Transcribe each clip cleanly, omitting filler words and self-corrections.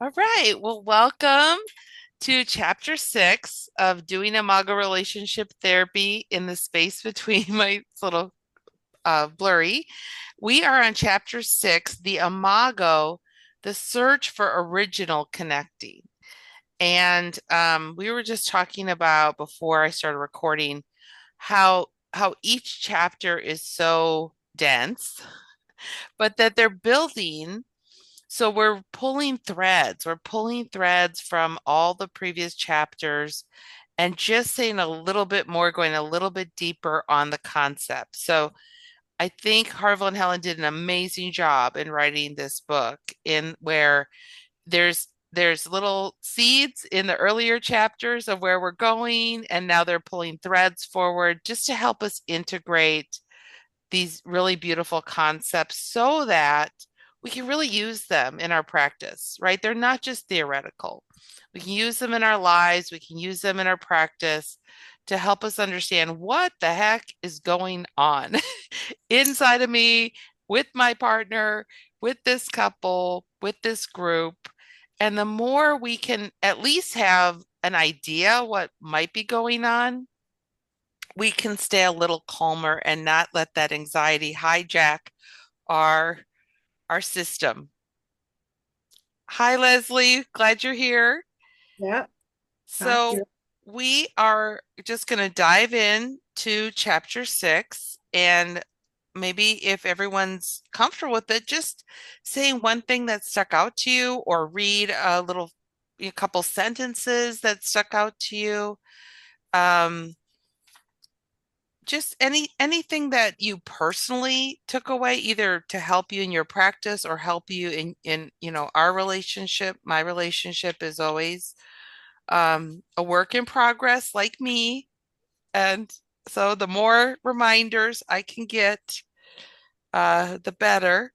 All right. Well, welcome to chapter 6 of doing Imago relationship therapy in the space between my it's a little blurry. We are on chapter 6, the Imago, the search for original connecting. And we were just talking about before I started recording how each chapter is so dense, but that they're building. So we're pulling threads. We're pulling threads from all the previous chapters and just saying a little bit more, going a little bit deeper on the concept. So I think Harville and Helen did an amazing job in writing this book in where there's little seeds in the earlier chapters of where we're going, and now they're pulling threads forward just to help us integrate these really beautiful concepts so that we can really use them in our practice, right? They're not just theoretical. We can use them in our lives, we can use them in our practice to help us understand what the heck is going on inside of me, with my partner, with this couple, with this group. And the more we can at least have an idea what might be going on, we can stay a little calmer and not let that anxiety hijack our our system. Hi Leslie, glad you're here. Yeah. Hi. So we are just going to dive in to chapter 6, and maybe if everyone's comfortable with it, just saying one thing that stuck out to you or read a couple sentences that stuck out to you. Um, just anything that you personally took away, either to help you in your practice or help you in our relationship. My relationship is always a work in progress, like me, and so the more reminders I can get, the better.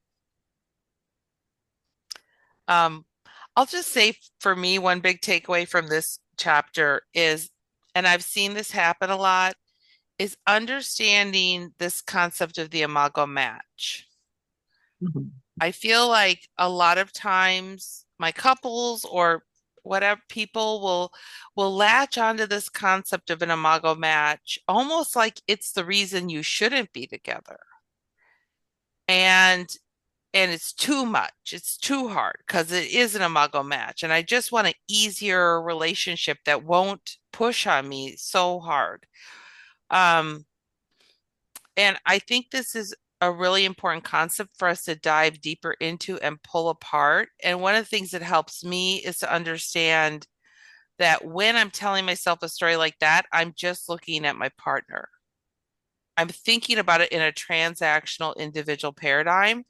um I'll just say, for me, one big takeaway from this chapter is, and I've seen this happen a lot, is understanding this concept of the imago match. Mhm. I feel like a lot of times my couples or whatever people will latch onto this concept of an imago match almost like it's the reason you shouldn't be together. And and it's too much. It's too hard because it is an imago match. And I just want an easier relationship that won't push on me so hard. Um, And I think this is a really important concept for us to dive deeper into and pull apart. And one of the things that helps me is to understand that when I'm telling myself a story like that, I'm just looking at my partner. I'm thinking about it in a transactional individual paradigm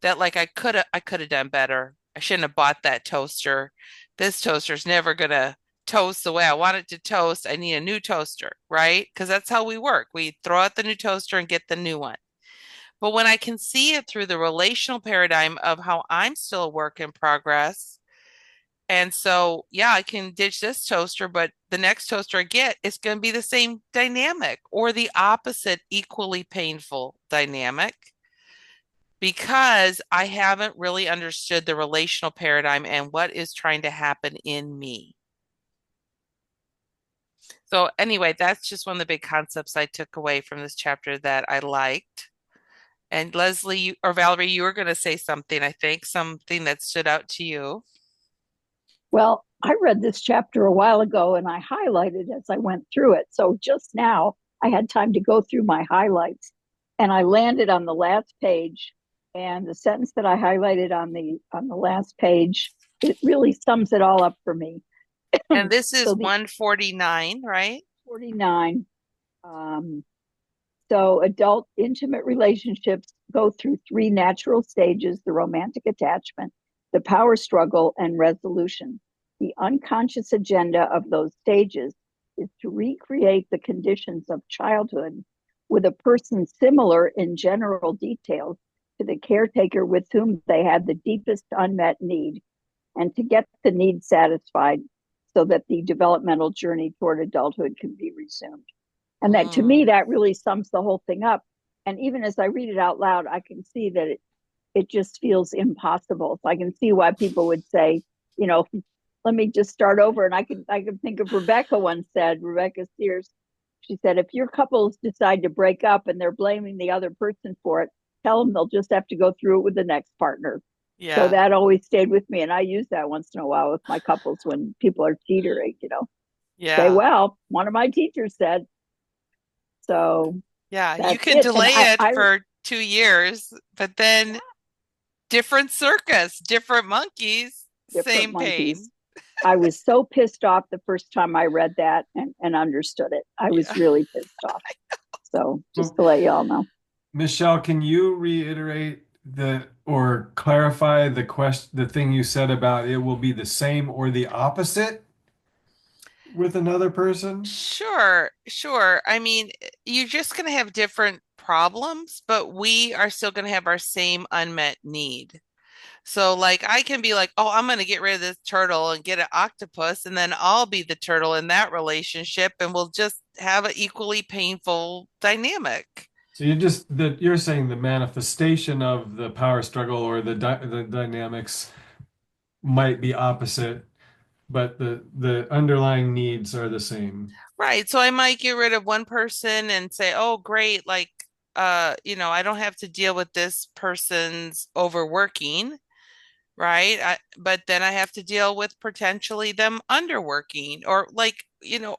that, like, I could have done better. I shouldn't have bought that toaster. This toaster's never gonna toast the way I want it to toast. I need a new toaster, right? Because that's how we work. We throw out the new toaster and get the new one. But when I can see it through the relational paradigm of how I'm still a work in progress, and so, yeah, I can ditch this toaster, but the next toaster I get is going to be the same dynamic or the opposite, equally painful dynamic, because I haven't really understood the relational paradigm and what is trying to happen in me. So, anyway, that's just one of the big concepts I took away from this chapter that I liked. And Leslie, or Valerie, you were going to say something, I think, something that stood out to you. Well, I read this chapter a while ago and I highlighted as I went through it. So just now I had time to go through my highlights and I landed on the last page. And the sentence that I highlighted on the last page, it really sums it all up for me. And this is So the 149, right? 49, um, so adult intimate relationships go through three natural stages: the romantic attachment, the power struggle, and resolution. The unconscious agenda of those stages is to recreate the conditions of childhood with a person similar in general details to the caretaker with whom they had the deepest unmet need, and to get the need satisfied so that the developmental journey toward adulthood can be resumed. And that, to me, Mm, that really sums the whole thing up. And even as I read it out loud, I can see that it just feels impossible. So I can see why people would say you know, let me just start over. And I can think of Rebecca once said, Rebecca Sears, she said, if your couples decide to break up and they're blaming the other person for it, tell them they'll just have to go through it with the next partner. So Yeah. that always stayed with me. And I use that once in a while with my couples when people are teetering, say, Yeah. well, one of my teachers said, so Yeah. You that's can it. And delay it for 2 years, but then different circus, different monkeys, different same monkeys. pain. I was so pissed off the first time I read that and understood it. I was Yeah. really pissed off. So just Well, to let y'all know. Michelle, can you reiterate the or clarify the thing you said about it will be the same or the opposite with another person? Sure, sure. I mean, you're just going to have different problems, but we are still going to have our same unmet need. So, like, I can be like, oh, I'm going to get rid of this turtle and get an octopus, and then I'll be the turtle in that relationship, and we'll just have an equally painful dynamic. So you're saying the manifestation of the power struggle or the dynamics might be opposite, but the underlying needs are the same. Right. So I might get rid of one person and say, oh, great, like, I don't have to deal with this person's overworking. Right? But then I have to deal with potentially them underworking or like,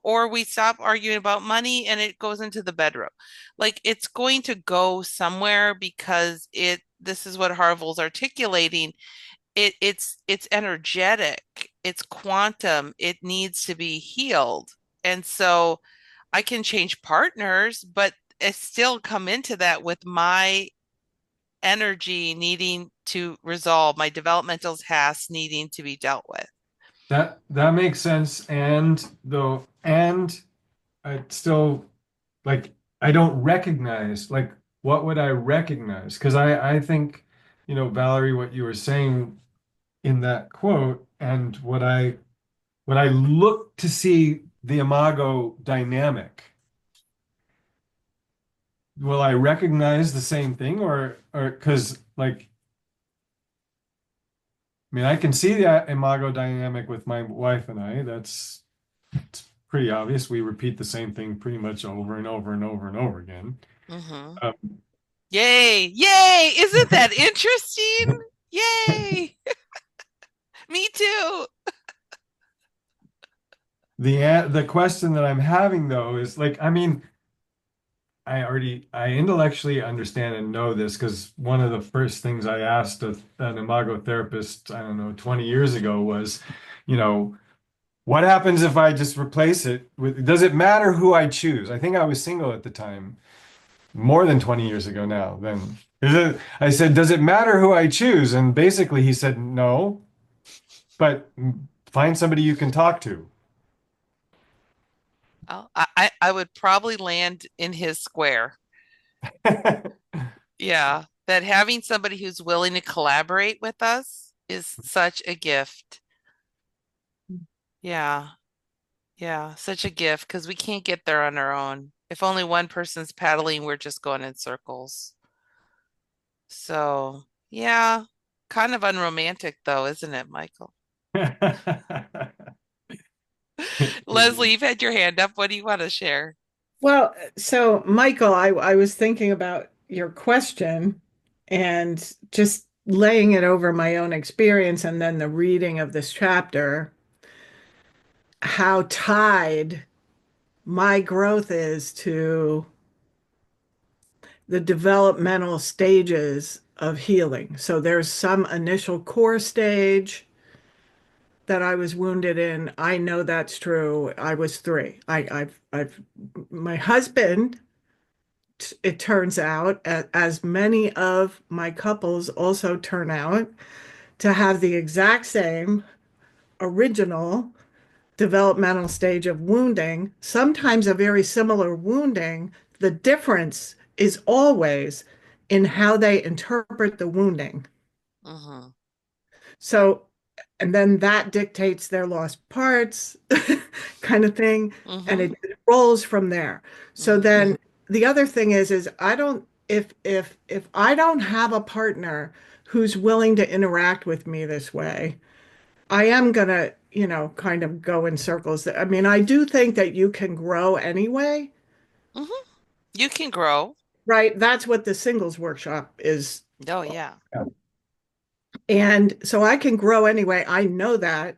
or we stop arguing about money and it goes into the bedroom. Like it's going to go somewhere because this is what Harville's articulating. It's energetic, it's quantum, it needs to be healed. And so I can change partners, but it still come into that with my energy needing to resolve, my developmental tasks needing to be dealt with. That makes sense. And I still like I don't recognize like what would I recognize? Because I think, Valerie, what you were saying in that quote and what I look to see the Imago dynamic, will I recognize the same thing or because like I mean I can see that Imago dynamic with my wife and I. It's pretty obvious. We repeat the same thing pretty much over and over and over and over again. Hmm. Um, Yay! Yay! Isn't that interesting? Yay! Me too. the question that I'm having though is like, I mean, I intellectually understand and know this because one of the first things I asked an Imago therapist, I don't know, 20 years ago was, you know, what happens if I just replace it with, does it matter who I choose? I think I was single at the time, more than 20 years ago now. I said, does it matter who I choose? And basically he said, no, but find somebody you can talk to. I would probably land in his square. Yeah, that having somebody who's willing to collaborate with us is such a gift. Yeah, yeah, such a gift because we can't get there on our own. If only one person's paddling, we're just going in circles. So, yeah, kind of unromantic though, isn't it, Michael? It Leslie, is. you've had your hand up. What do you want to share? Well, so Michael, I was thinking about your question and just laying it over my own experience and then the reading of this chapter, how tied my growth is to the developmental stages of healing. So there's some initial core stage that I was wounded in. I know that's true. I was three. My husband, it turns out, as many of my couples also turn out, to have the exact same original developmental stage of wounding, sometimes a very similar wounding. The difference is always in how they interpret the wounding. Mm-hmm. So, and then that dictates their lost parts kind of thing. And Mm-hmm. it rolls from there. So Mm-hmm. then the other thing is I don't, if I don't have a partner who's willing to interact with me this way, I am gonna, kind of go in circles. I mean, I do think that you can grow anyway, Hmm. You can grow. right? That's what the singles workshop is. Oh, yeah. And so I can grow anyway. I know that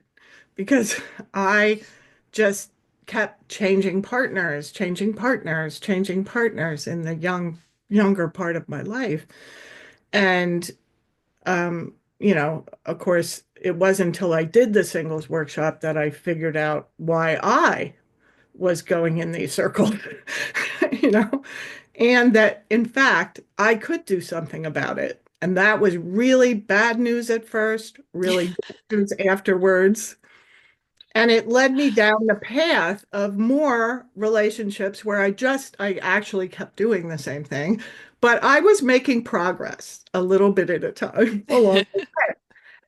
because I just kept changing partners, changing partners in the younger part of my life. And of course, it wasn't until I did the singles workshop that I figured out why I was going in these circles, you know, and that in fact I could do something about it. And that was really bad news at first, really good news afterwards. And it led me down the path of more relationships where I actually kept doing the same thing, but I was making progress a little bit at a time along.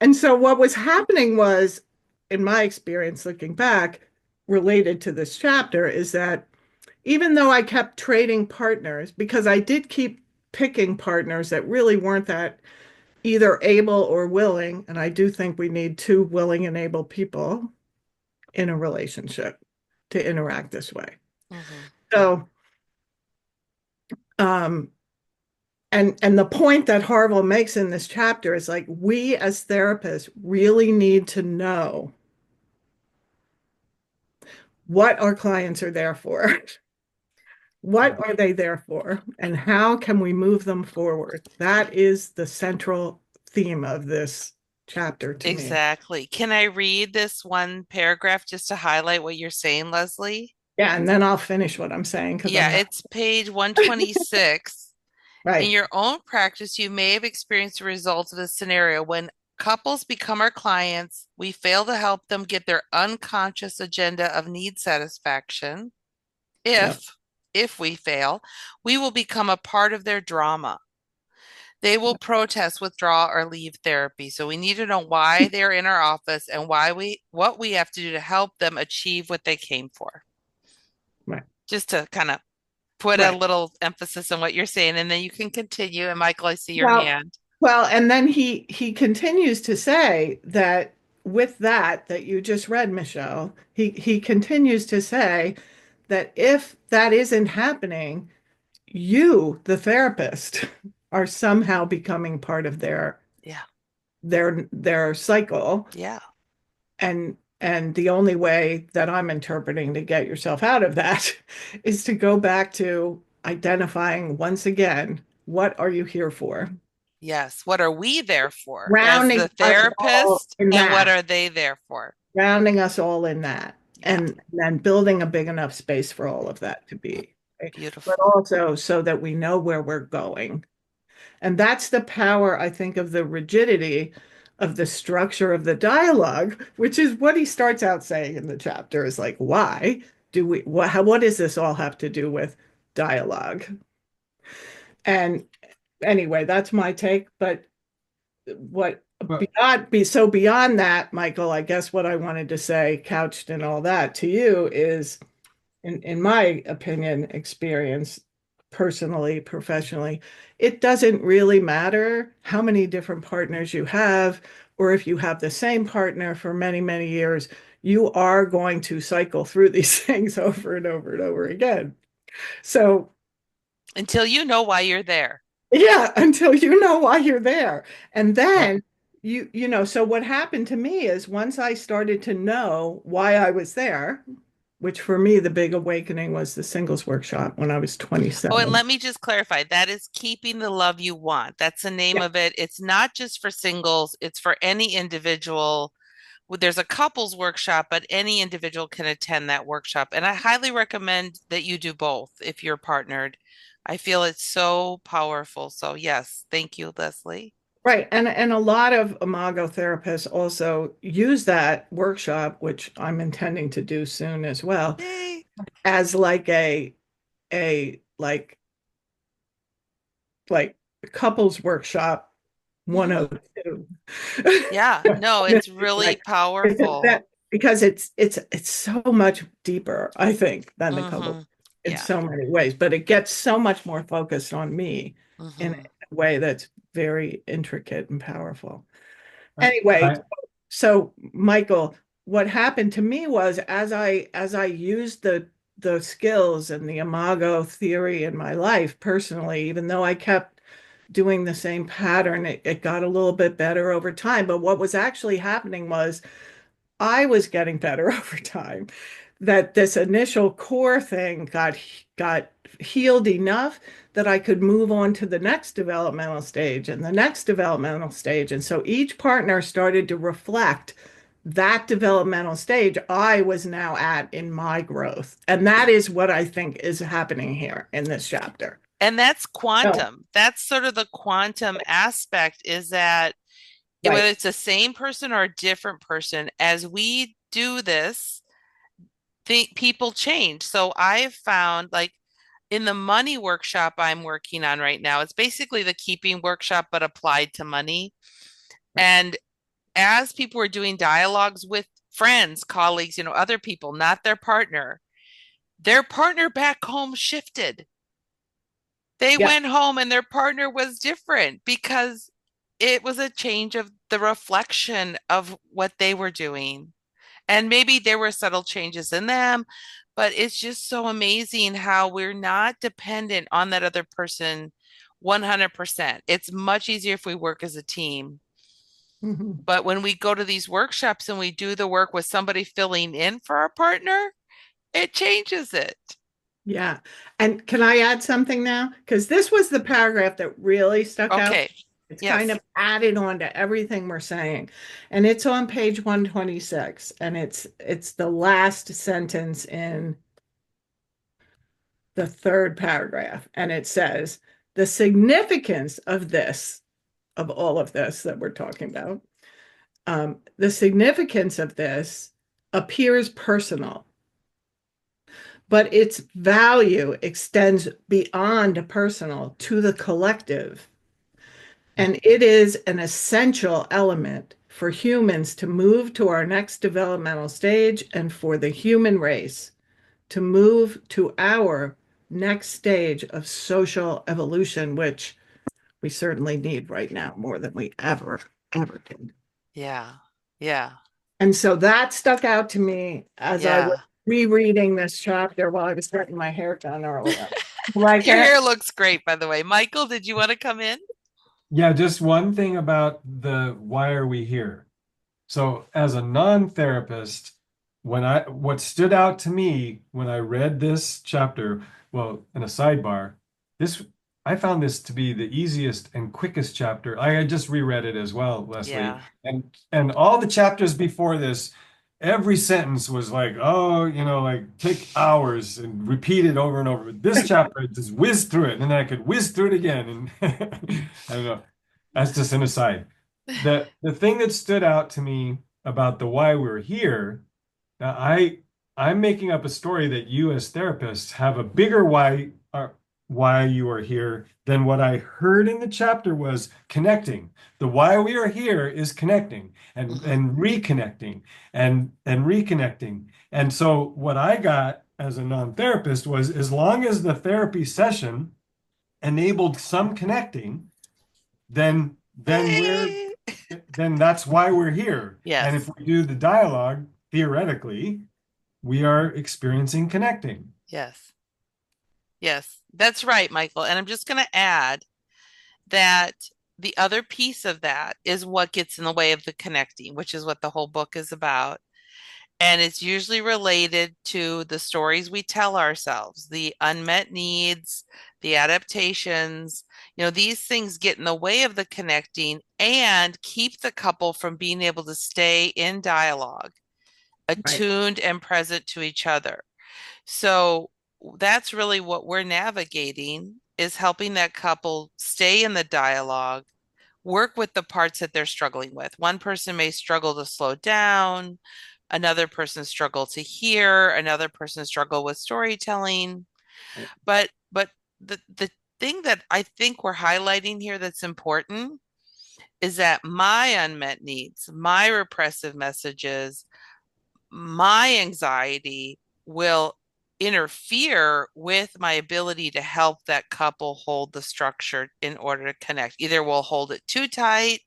And so what was happening was, in my experience looking back, related to this chapter, is that even though I kept trading partners, because I did keep picking partners that really weren't that either able or willing, and I do think we need two willing and able people in a relationship to interact this way. Hmm. So, um, and the point that Harville makes in this chapter is like we as therapists really need to know what our clients are there for. What are they there for? And how can we move them forward? That is the central theme of this chapter to me. Exactly. Can I read this one paragraph just to highlight what you're saying, Leslie? Yeah, and then I'll finish what I'm saying because Yeah, I'm not it's page 126. In right. your own practice, you may have experienced the results of this scenario. When couples become our clients, we fail to help them get their unconscious agenda of need satisfaction. Yep. If we fail, we will become a part of their drama. They will protest, withdraw, or leave therapy. So we need to know why they're in our office and what we have to do to help them achieve what they came for. Right. Just to kind of put a Right. little emphasis on what you're saying, and then you can continue. And Michael, I see your Well, hand. well, and then he continues to say that with that you just read, Michelle, he continues to say that if that isn't happening, you, the therapist, are somehow becoming part of Yeah, their cycle. yeah, And the only way that I'm interpreting to get yourself out of that is to go back to identifying once again, what are you here for? yes. What are we there for as Rounding the us all therapist, in and what that, are they there for? rounding us all in that, Yeah, and then building a big enough space for all of that to be, right? But beautiful. also so that we know where we're going. And that's the power, I think, of the rigidity of the structure of the dialogue, which is what he starts out saying in the chapter is like, why do we, what does this all have to do with dialogue? And anyway, that's my take. But what But beyond that, Michael, I guess what I wanted to say, couched in all that to you is in my opinion, experience, personally, professionally, it doesn't really matter how many different partners you have, or if you have the same partner for many, many years, you are going to cycle through these things over and over and over again. So, Until you know why you're there. yeah, until you know why you're there. And but then so what happened to me is once I started to know why I was there, which for me, the big awakening was the singles workshop when I was Oh, and 27. let me just clarify, that is keeping the love you want. That's the name Yeah, of it. It's not just for singles, it's for any individual. There's a couples workshop, but any individual can attend that workshop. And I highly recommend that you do both if you're partnered. I feel it's so powerful. So, yes, thank you, Leslie. right. And a lot of Imago therapists also use that workshop, which I'm intending to do soon as well, Yay. as like a like couples workshop Mhm. 102. Yeah, no, it's really Like it's a powerful. bit because it's so much deeper, I think, than the couple Hmm. in Yeah. so many ways, but it gets so much more focused on me in Hmm. a way that's very intricate and powerful. I, Anyway, I So, Michael, what happened to me was as I used the skills and the Imago theory in my life personally, even though I kept doing the same pattern, it got a little bit better over time. But what was actually happening was I was getting better over time. That this initial core thing got healed enough that I could move on to the next developmental stage and the next developmental stage. And so each partner started to reflect that developmental stage I was now at in my growth. And that is what I think is happening here in this chapter. And that's Oh, quantum. That's sort of the quantum aspect, is that whether right. it's the same person or a different person, as we do this, think people change. So I've found, like, in the money workshop I'm working on right now, it's basically the keeping workshop but applied to money. Right. And as people were doing dialogues with friends, colleagues, other people, not their partner back home shifted. They Yeah. went home and their partner was different because it was a change of the reflection of what they were doing. And maybe there were subtle changes in them, but it's just so amazing how we're not dependent on that other person 100%. It's much easier if we work as a team. Mhm. But when we go to these workshops and we do the work with somebody filling in for our partner, it changes it. Yeah. And can I add something now? Because this was the paragraph that really stuck out. Okay. It's kind Yes. of added on to everything we're saying. And it's on page 126. And it's the last sentence in the third paragraph. And it says, the significance of this, of all of this that we're talking about, the significance of this appears personal, but its value extends beyond personal to the collective. And it is an essential element for humans to move to our next developmental stage and for the human race to move to our next stage of social evolution, which we certainly need right now more than we ever did. Yeah. Yeah. And so that stuck out to me as I was Yeah. rereading this chapter while I was getting my hair done earlier. Like Your it? hair looks great, by the way. Michael, did you want to come in? Yeah, just one thing about the why are we here? So as a non-therapist, what stood out to me when I read this chapter, well, in a sidebar, this I found this to be the easiest and quickest chapter. I had just reread it as well, Leslie, Yeah. and all the chapters before this, every sentence was like, oh, like take hours and repeat it over and over. But this chapter, I just whizzed through it, and then I could whiz through it again, and I don't know. That's just an aside. The thing that stood out to me about the why we're here, now I'm making up a story that you as therapists have a bigger why you are here than what I heard in the chapter was connecting. The why we are here is connecting and Hmm. reconnecting and reconnecting. And so what I got as a non-therapist was as long as the therapy session enabled some connecting, then we're Hey. then that's why we're here. And if Yes. we do the dialogue, theoretically, we are experiencing connecting. Yes. Yes. That's right, Michael. And I'm just going to add that the other piece of that is what gets in the way of the connecting, which is what the whole book is about. And it's usually related to the stories we tell ourselves, the unmet needs, the adaptations. These things get in the way of the connecting and keep the couple from being able to stay in dialogue, Right. attuned and present to each other. So that's really what we're navigating, is helping that couple stay in the dialogue, work with the parts that they're struggling with. One person may struggle to slow down, another person struggle to hear, another person struggle with storytelling. But the thing that I think we're highlighting here that's important is that my unmet needs, my repressive messages, my anxiety will interfere with my ability to help that couple hold the structure in order to connect. Either we'll hold it too tight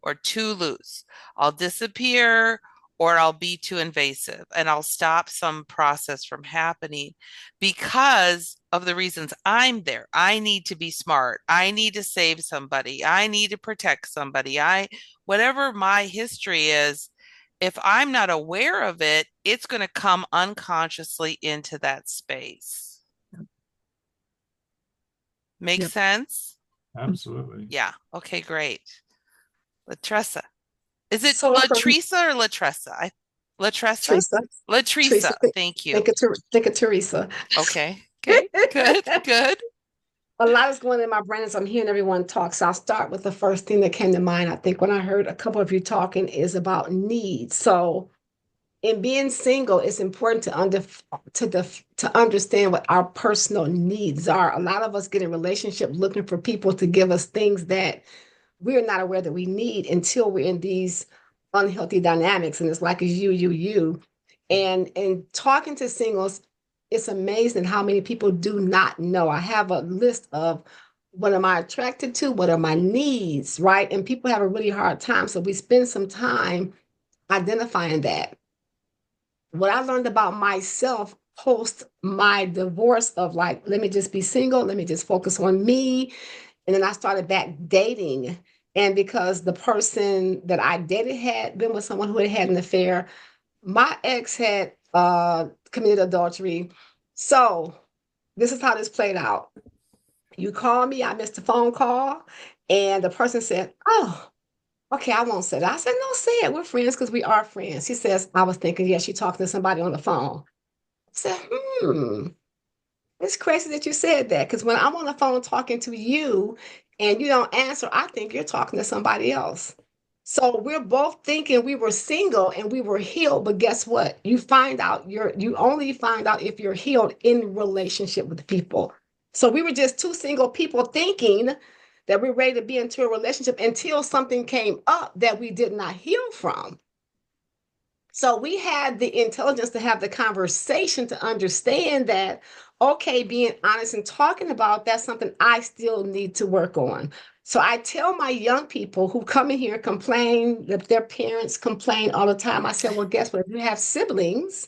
or too loose. I'll disappear or I'll be too invasive and I'll stop some process from happening because of the reasons I'm there. I need to be smart. I need to save somebody. I need to protect somebody. Whatever my history is, if I'm not aware of it, it's going to come unconsciously into that space. Make Yep. sense? Absolutely. Yeah. Okay, great. Latressa. Is it So for Latresa or Latressa? Latressa? Teresa, Latresa. Teresa, Thank you. think of Teresa. Okay. Okay. Good. Good. A lot is going in my brain as I'm hearing everyone talk. So I'll start with the first thing that came to mind. I think when I heard a couple of you talking is about needs. So in being single, it's important to understand what our personal needs are. A lot of us get in relationship looking for people to give us things that we're not aware that we need until we're in these unhealthy dynamics. And it's like it's you. And talking to singles, it's amazing how many people do not know. I have a list of what am I attracted to? What are my needs? Right. And people have a really hard time. So we spend some time identifying that. What I learned about myself post my divorce of like, let me just be single, let me just focus on me. And then I started back dating. And because the person that I dated had been with someone who had an affair, my ex had committed adultery. So this is how this played out. You call me, I missed a phone call, and the person said, "Oh, okay, I won't say that." I said, "No, say it. We're friends because we are friends." He says, "I was thinking, yeah, she's talking to somebody on the phone." I said, "Hmm, it's crazy that you said that because when I'm on the phone talking to you and you don't answer, I think you're talking to somebody else." So we're both thinking we were single and we were healed, but guess what? You only find out if you're healed in relationship with people. So we were just two single people thinking that we're ready to be into a relationship until something came up that we did not heal from. So we had the intelligence to have the conversation to understand that, okay, being honest and talking about that's something I still need to work on. So I tell my young people who come in here and complain that their parents complain all the time. I said, well, guess what? If you have siblings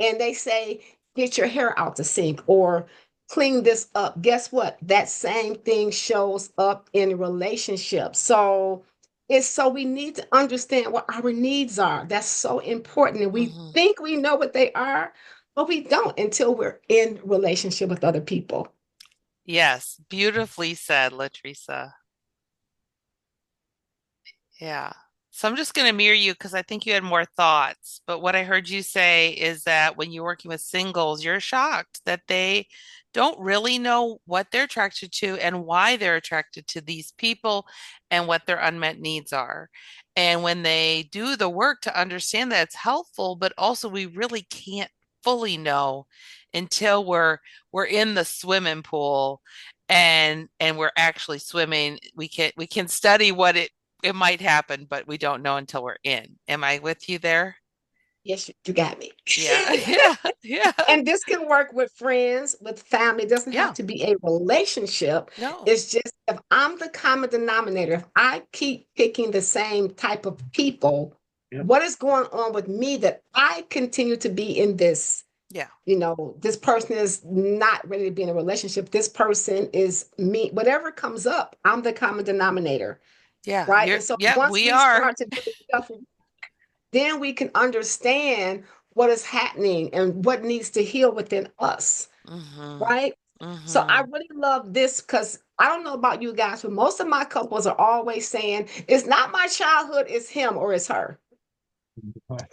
and they say, get your hair out the sink or clean this up, guess what? That same thing shows up in relationships. So we need to understand what our needs are. That's so important. And we Mhm. think we know what they are, but we don't until we're in relationship with other people. Yes. Beautifully said, Latresa. Yeah. So I'm just going to mirror you because I think you had more thoughts. But what I heard you say is that when you're working with singles, you're shocked that they don't really know what they're attracted to and why they're attracted to these people and what their unmet needs are. And when they do the work to understand that, it's helpful, but also we really can't fully know until we're in the swimming pool and we're actually swimming. We can study what it might happen, but we don't know until we're in. Am I with you there? Yes, you got me. Yeah, yeah, yeah, And this can work with friends, with family. It doesn't have yeah. to be a relationship. No. It's just if I'm the common denominator, if I keep picking the same type of people, Yep. what is going on with me that I continue to be in this? Yeah, This person is not ready to be in a relationship. This person is me. Whatever comes up, I'm the common denominator, yeah. right? And so Yeah, once we we are. start to do stuff, then we can understand what is happening and what needs to heal within us, Mm-hmm. right? So I Mm-hmm. really love this because I don't know about you guys, but most of my couples are always saying, it's not my childhood, it's him or it's her.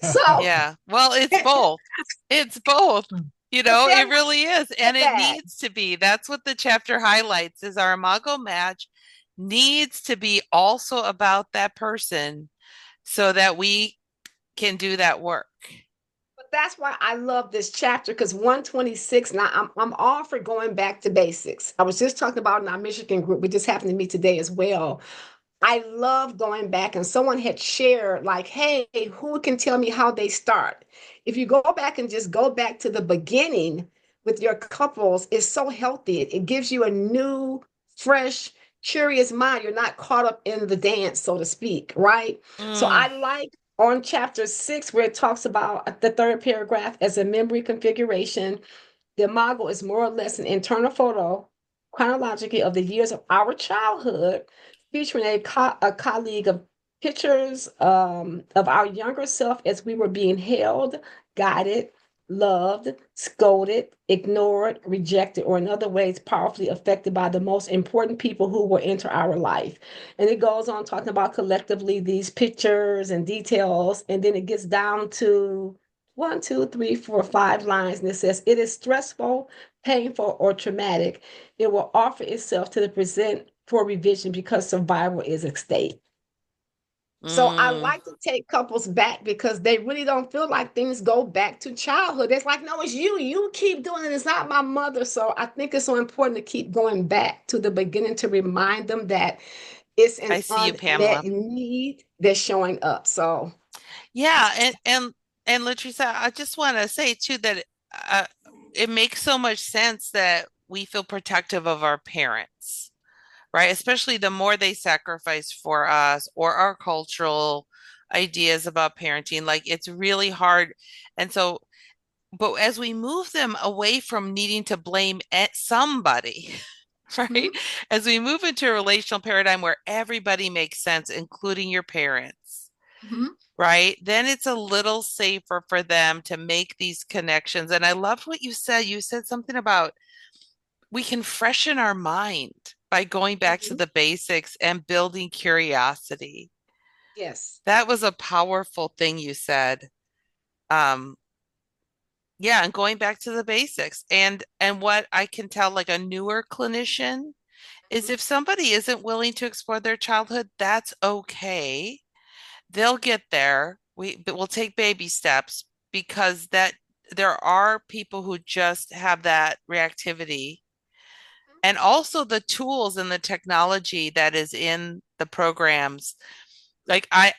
So, Yeah. Well, it's both. It's both. but they're It not really is. good And at it that. needs to be. That's what the chapter highlights is our Imago match needs to be also about that person so that we can do that work. But that's why I love this chapter because 126, now I'm all for going back to basics. I was just talking about in our Michigan group, we just happened to meet today as well. I love going back, and someone had shared, like, hey, who can tell me how they start? If you go back and just go back to the beginning with your couples, it's so healthy. It gives you a new, fresh curious mind. You're not caught up in the dance, so to speak, right? So Mm, I like on chapter 6 where it talks about the third paragraph as a memory configuration. The Imago is more or less an internal photo chronologically of the years of our childhood, featuring a colleague of pictures of our younger self as we were being held, guided, loved, scolded, ignored, rejected, or in other ways, powerfully affected by the most important people who will enter our life. And it goes on talking about collectively these pictures and details. And then it gets down to one, two, three, four, 5 lines, and it says, it is stressful, painful, or traumatic. It will offer itself to the present for revision because survival is at stake. So I mm. like to take couples back because they really don't feel like things go back to childhood. It's like, no, it's you. You keep doing it. It's not my mother. So I think it's so important to keep going back to the beginning to remind them that it's I an see you, unmet Pamela. need that's showing up. So, Yeah, and Latrice, I just want to say too that uh, it makes so much sense that we feel protective of our parents, right? Especially the more they sacrifice for us or our cultural ideas about parenting. Like it's really hard. And so, but as we move them away from needing to blame somebody, right? mhm, As we move into a relational paradigm where everybody makes sense, including your parents, mhm, right? Then it's a little safer for them to make these connections. And I loved what you said. You said something about we can freshen our mind by going back to mhm. the basics and building curiosity. Yes. That was a powerful thing you said. Um, yeah, and going back to the basics. And what I can tell like a newer clinician is Mhm, if somebody isn't willing to explore their childhood, that's okay. They'll get there. But we'll take baby steps because that there are people who just have that reactivity and also the tools and the technology that is in the programs. Like I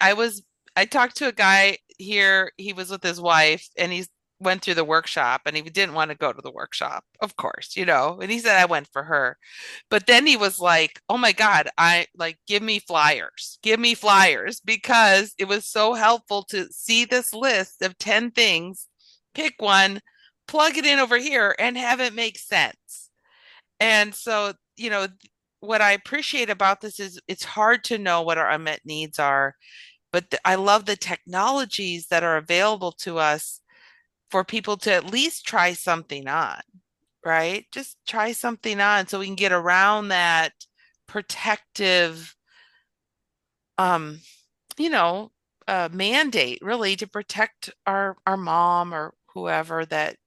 talked to a guy here, he was with his wife and he went through the workshop and he didn't want to go to the workshop, of course, and he said I went for her. But then he was like, "Oh my God, I like give me flyers. Give me flyers," because it was so helpful to see this list of 10 things, pick one, plug it in over here and have it make sense. And so, what I appreciate about this is it's hard to know what our unmet needs are, but I love the technologies that are available to us for people to at least try something on, right? Just try something on so we can get around that protective, um, you know, mandate really to protect our mom or whoever that,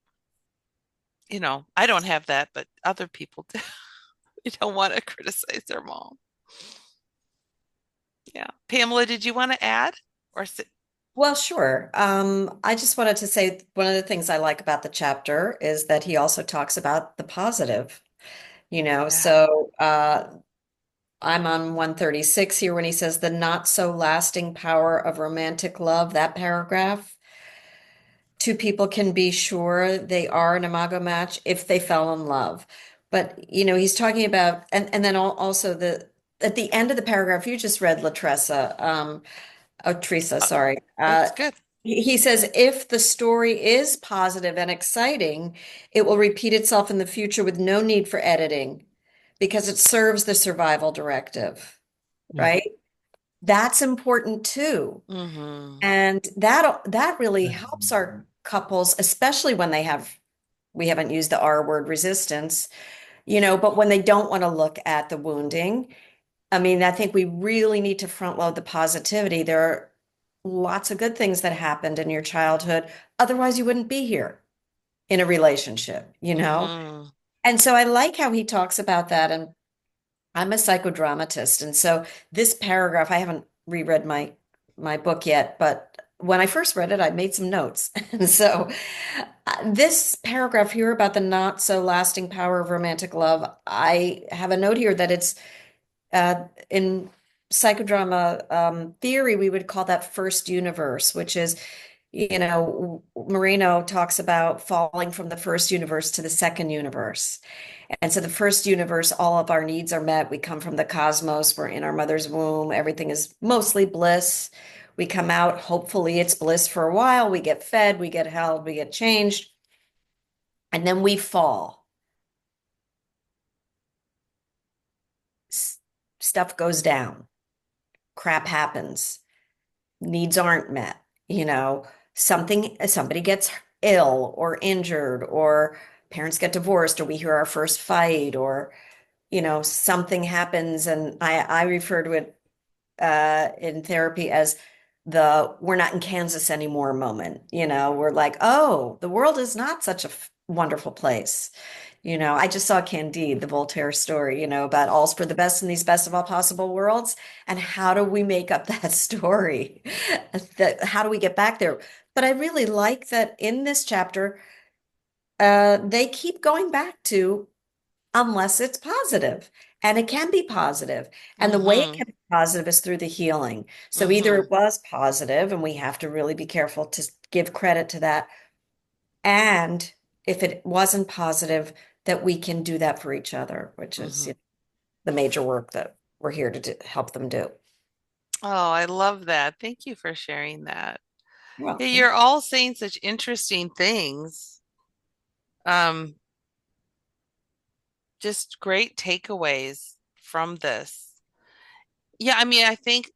I don't have that, but other people do. They don't want to criticize their mom. Yeah. Pamela, did you want to add or Well, sure. I just wanted to say one of the things I like about the chapter is that he also talks about the positive, yeah. I'm on 136 here when he says the not so lasting power of romantic love, that paragraph. Two people can be sure they are an imago match if they fell in love. But, he's talking about, and then also at the end of the paragraph you just read, Latressa, oh, Teresa, Uh, sorry. That's good. He says, if the story is positive and exciting, it will repeat itself in the future with no need for editing because it serves the survival directive, Yeah. right? That's important too. Mm-hmm. And that really helps our couples, especially when we haven't used the R word resistance, but when they don't want to look at the wounding. I mean, I think we really need to front load the positivity. There are lots of good things that happened in your childhood. Otherwise, you wouldn't be here in a relationship. Mm-hmm. And so I like how he talks about that. And I'm a psychodramatist. And so this paragraph, I haven't reread my book yet, but when I first read it, I made some notes. And so this paragraph here about the not so lasting power of romantic love, I have a note here that it's in psychodrama theory, we would call that first universe, which is Marino talks about falling from the first universe to the second universe. And so the first universe, all of our needs are met. We come from the cosmos, we're in our mother's womb, everything is mostly bliss. We come out, hopefully it's bliss for a while. We get fed, we get held, we get changed, and then we fall. Stuff goes down, crap happens, needs aren't met, somebody gets ill or injured, or parents get divorced, or we hear our first fight, or something happens. And I refer to it in therapy as the "we're not in Kansas anymore" moment. We're like, oh, the world is not such a wonderful place. I just saw Candide, the Voltaire story, about all's for the best in these best of all possible worlds. And how do we make up that story? How do we get back there? But I really like that in this chapter, they keep going back to unless it's positive. And it can be positive. And the way it Mm-hmm. can be positive is through the healing. So either Mm-hmm. it was positive, and we have to really be careful to give credit to that. And if it wasn't positive, that we can do that for each other, which is Mm-hmm. the major work that we're here to help them do. Oh, I love that. Thank you for sharing that. You're Yeah, welcome. you're all saying such interesting things. Um, just great takeaways from this. Yeah, I mean, I think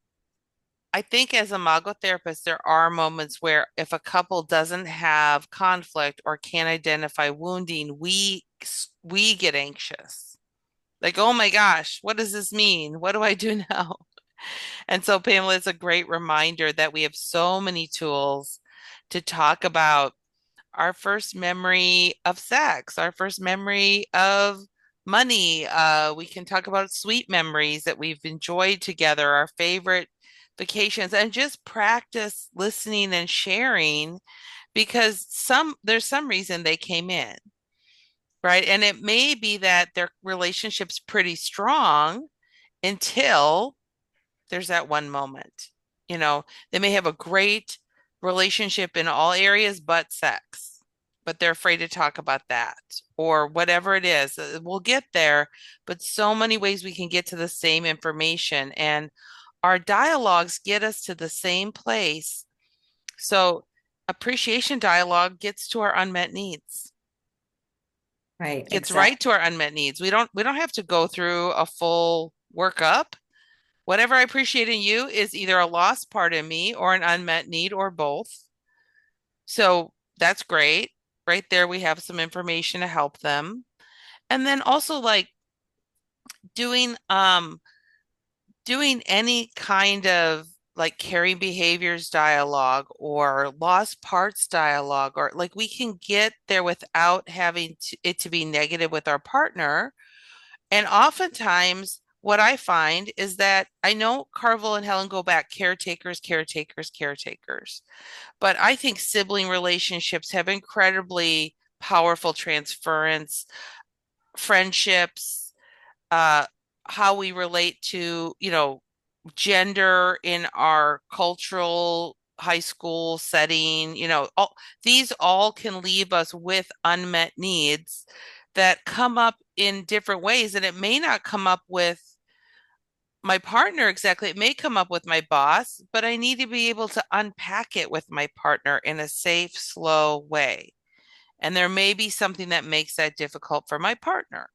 as a Imago therapist, there are moments where if a couple doesn't have conflict or can't identify wounding, we get anxious. Like, oh my gosh, what does this mean? What do I do now? And so, Pamela, it's a great reminder that we have so many tools to talk about our first memory of sex, our first memory of money. We can talk about sweet memories that we've enjoyed together, our favorite vacations, and just practice listening and sharing because there's some reason they came in, right? And it may be that their relationship's pretty strong until there's that one moment. You know, they may have a great relationship in all areas but sex, but they're afraid to talk about that or whatever it is. We'll get there, but so many ways we can get to the same information. And our dialogues get us to the same place. So appreciation dialogue gets to our unmet needs, Right, gets right exactly. to our unmet needs. We don't have to go through a full workup. Whatever I appreciate in you is either a lost part in me or an unmet need or both. So that's great. Right there, we have some information to help them. And then also like doing doing any kind of like caring behaviors dialogue or lost parts dialogue, or like we can get there without having it to be negative with our partner. And oftentimes, what I find is that I know Carvel and Helen go back caretakers, caretakers, caretakers, but I think sibling relationships have incredibly powerful transference, friendships, uh, how we relate to, gender in our cultural high school setting, these all can leave us with unmet needs that come up in different ways. And it may not come up with my partner exactly. It may come up with my boss, but I need to be able to unpack it with my partner in a safe, slow way. And there may be something that makes that difficult for my partner,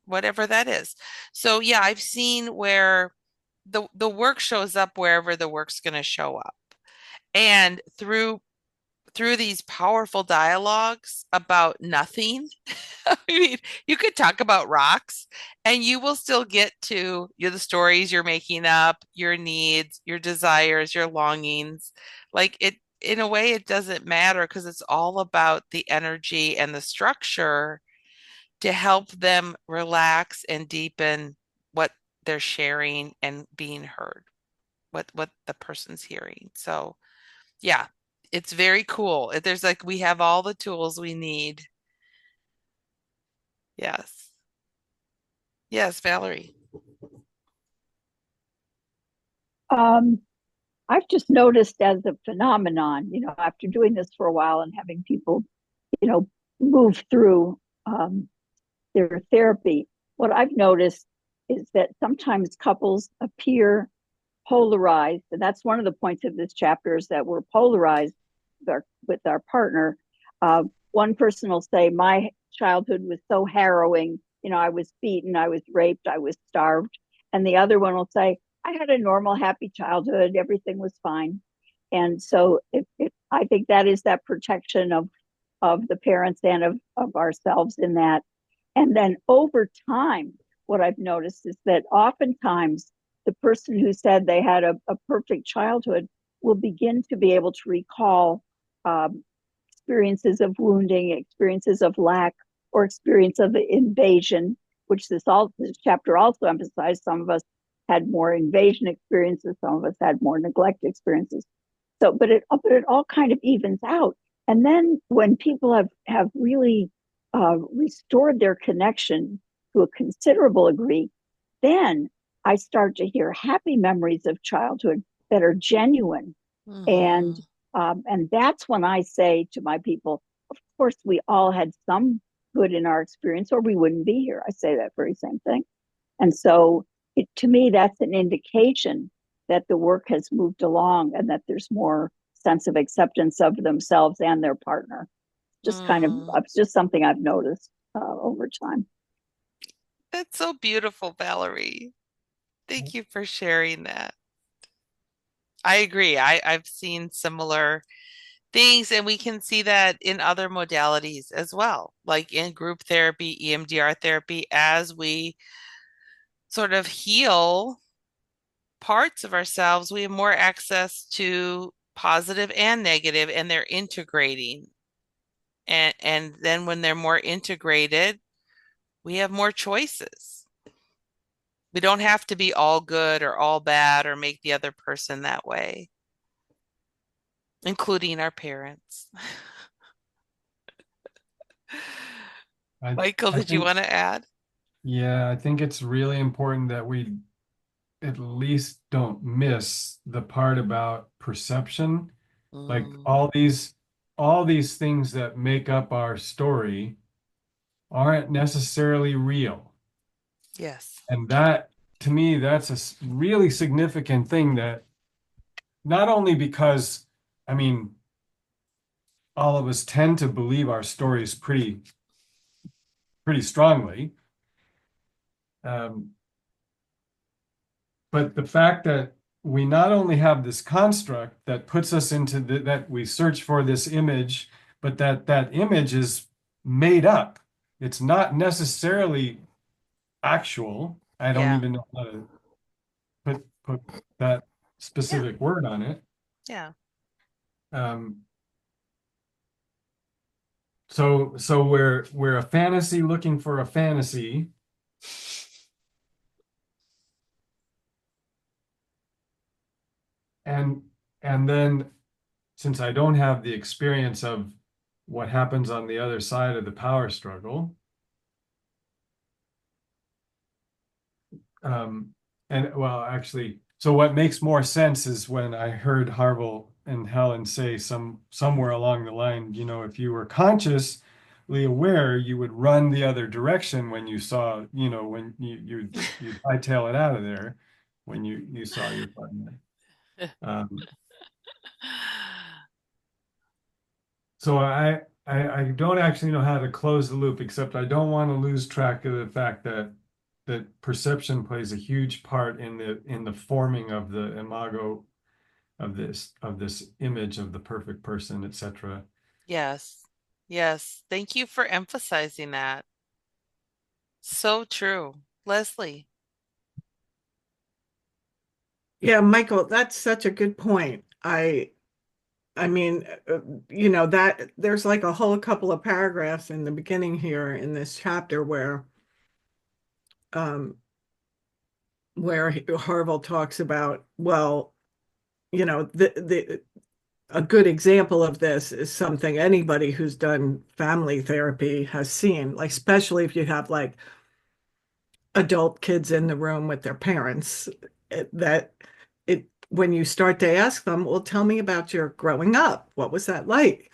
whatever that is. So yeah, I've seen where the work shows up wherever the work's going to show up. And through these powerful dialogues about nothing, I mean, you could talk about rocks and you will still get to the stories you're making up, your needs, your desires, your longings. Like it, in a way, it doesn't matter because it's all about the energy and the structure to help them relax and deepen what they're sharing and being heard, what the person's hearing. So, yeah, it's very cool. There's like we have all the tools we need. Yes. Yes, Valerie. Um, I've just noticed as a phenomenon, after doing this for a while and having people, you know, move through their therapy, what I've noticed is that sometimes couples appear polarized. And that's one of the points of this chapter is that we're polarized with our partner. One person will say, my childhood was so harrowing. I was beaten, I was raped, I was starved. And the other one will say, I had a normal, happy childhood. Everything was fine. And so I think that is that protection of the parents and of ourselves in that. And then over time, what I've noticed is that oftentimes the person who said they had a perfect childhood will begin to be able to recall um, experiences of wounding, experiences of lack, or experience of invasion, which this chapter also emphasized. Some of us had more invasion experiences, some of us had more neglect experiences. So, but it all kind of evens out. And then when people have really restored their connection to a considerable degree, then I start to hear happy memories of childhood that are genuine. And Hmm. and that's when I say to my people, of course, we all had some good in our experience, or we wouldn't be here. I say that very same thing. And so, to me, that's an indication that the work has moved along and that there's more sense of acceptance of themselves and their partner. Mm. It's just something I've noticed over time. That's so beautiful, Valerie. Thank you for sharing that. I agree. I've seen similar things, and we can see that in other modalities as well, like in group therapy, EMDR therapy, as we sort of heal parts of ourselves, we have more access to positive and negative, and they're integrating. And then when they're more integrated, we have more choices. We don't have to be all good or all bad or make the other person that way, including our parents. I Michael, I did you think want to add? yeah, I think it's really important that we at least don't miss the part about perception. Like Mm, all these things that make up our story aren't necessarily real. yes. And that, to me, that's a really significant thing that not only because, I mean, all of us tend to believe our stories pretty strongly, um, but the fact that we not only have this construct that puts us into that we search for this image, but that image is made up. It's not necessarily actual. I don't Yeah. even know how to put that Yeah. specific word on it. Yeah. Um, so we're a fantasy looking for a fantasy, and and then since I don't have the experience of what happens on the other side of the power struggle, um, and well, actually, so what makes more sense is when I heard Harville and Helen say somewhere along the line, if you were consciously aware, you would run the other direction when you saw, when you'd hightail it out of there when you saw your partner. Um, so I don't actually know how to close the loop, except I don't want to lose track of the fact that perception plays a huge part in the forming of the imago of this image of the perfect person, etc. Yes. Yes. Thank you for emphasizing that. So true. Leslie. Yeah, Michael, that's such a good point. I mean, that there's like a whole couple of paragraphs in the beginning here in this chapter um where Harville talks about, well, the a good example of this is something anybody who's done family therapy has seen, like especially if you have like adult kids in the room with their parents, that it when you start to ask them, well, tell me about your growing up. What was that like?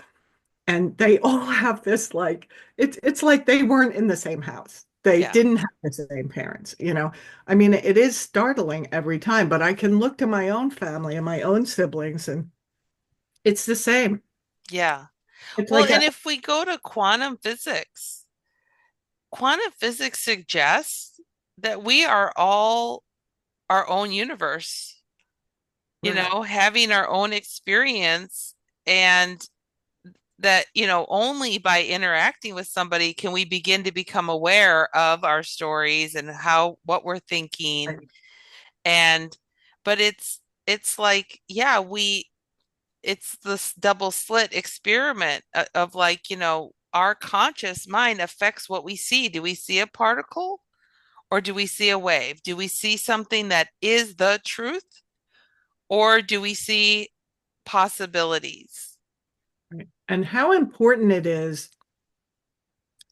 And they all have this like it's like they weren't in the same house. They Yeah. didn't have the same parents, you know. I mean, it is startling every time, but I can look to my own family and my own siblings, and it's the same. Yeah. It's Well, like and a if we go to quantum physics suggests that we are all our own universe, right, having our own experience, and that, only by interacting with somebody can we begin to become aware of our stories and what we're thinking. right, And, but it's like, yeah, it's this double slit experiment of like, our conscious mind affects what we see. Do we see a particle or do we see a wave? Do we see something that is the truth or do we see possibilities? right. And how important it is,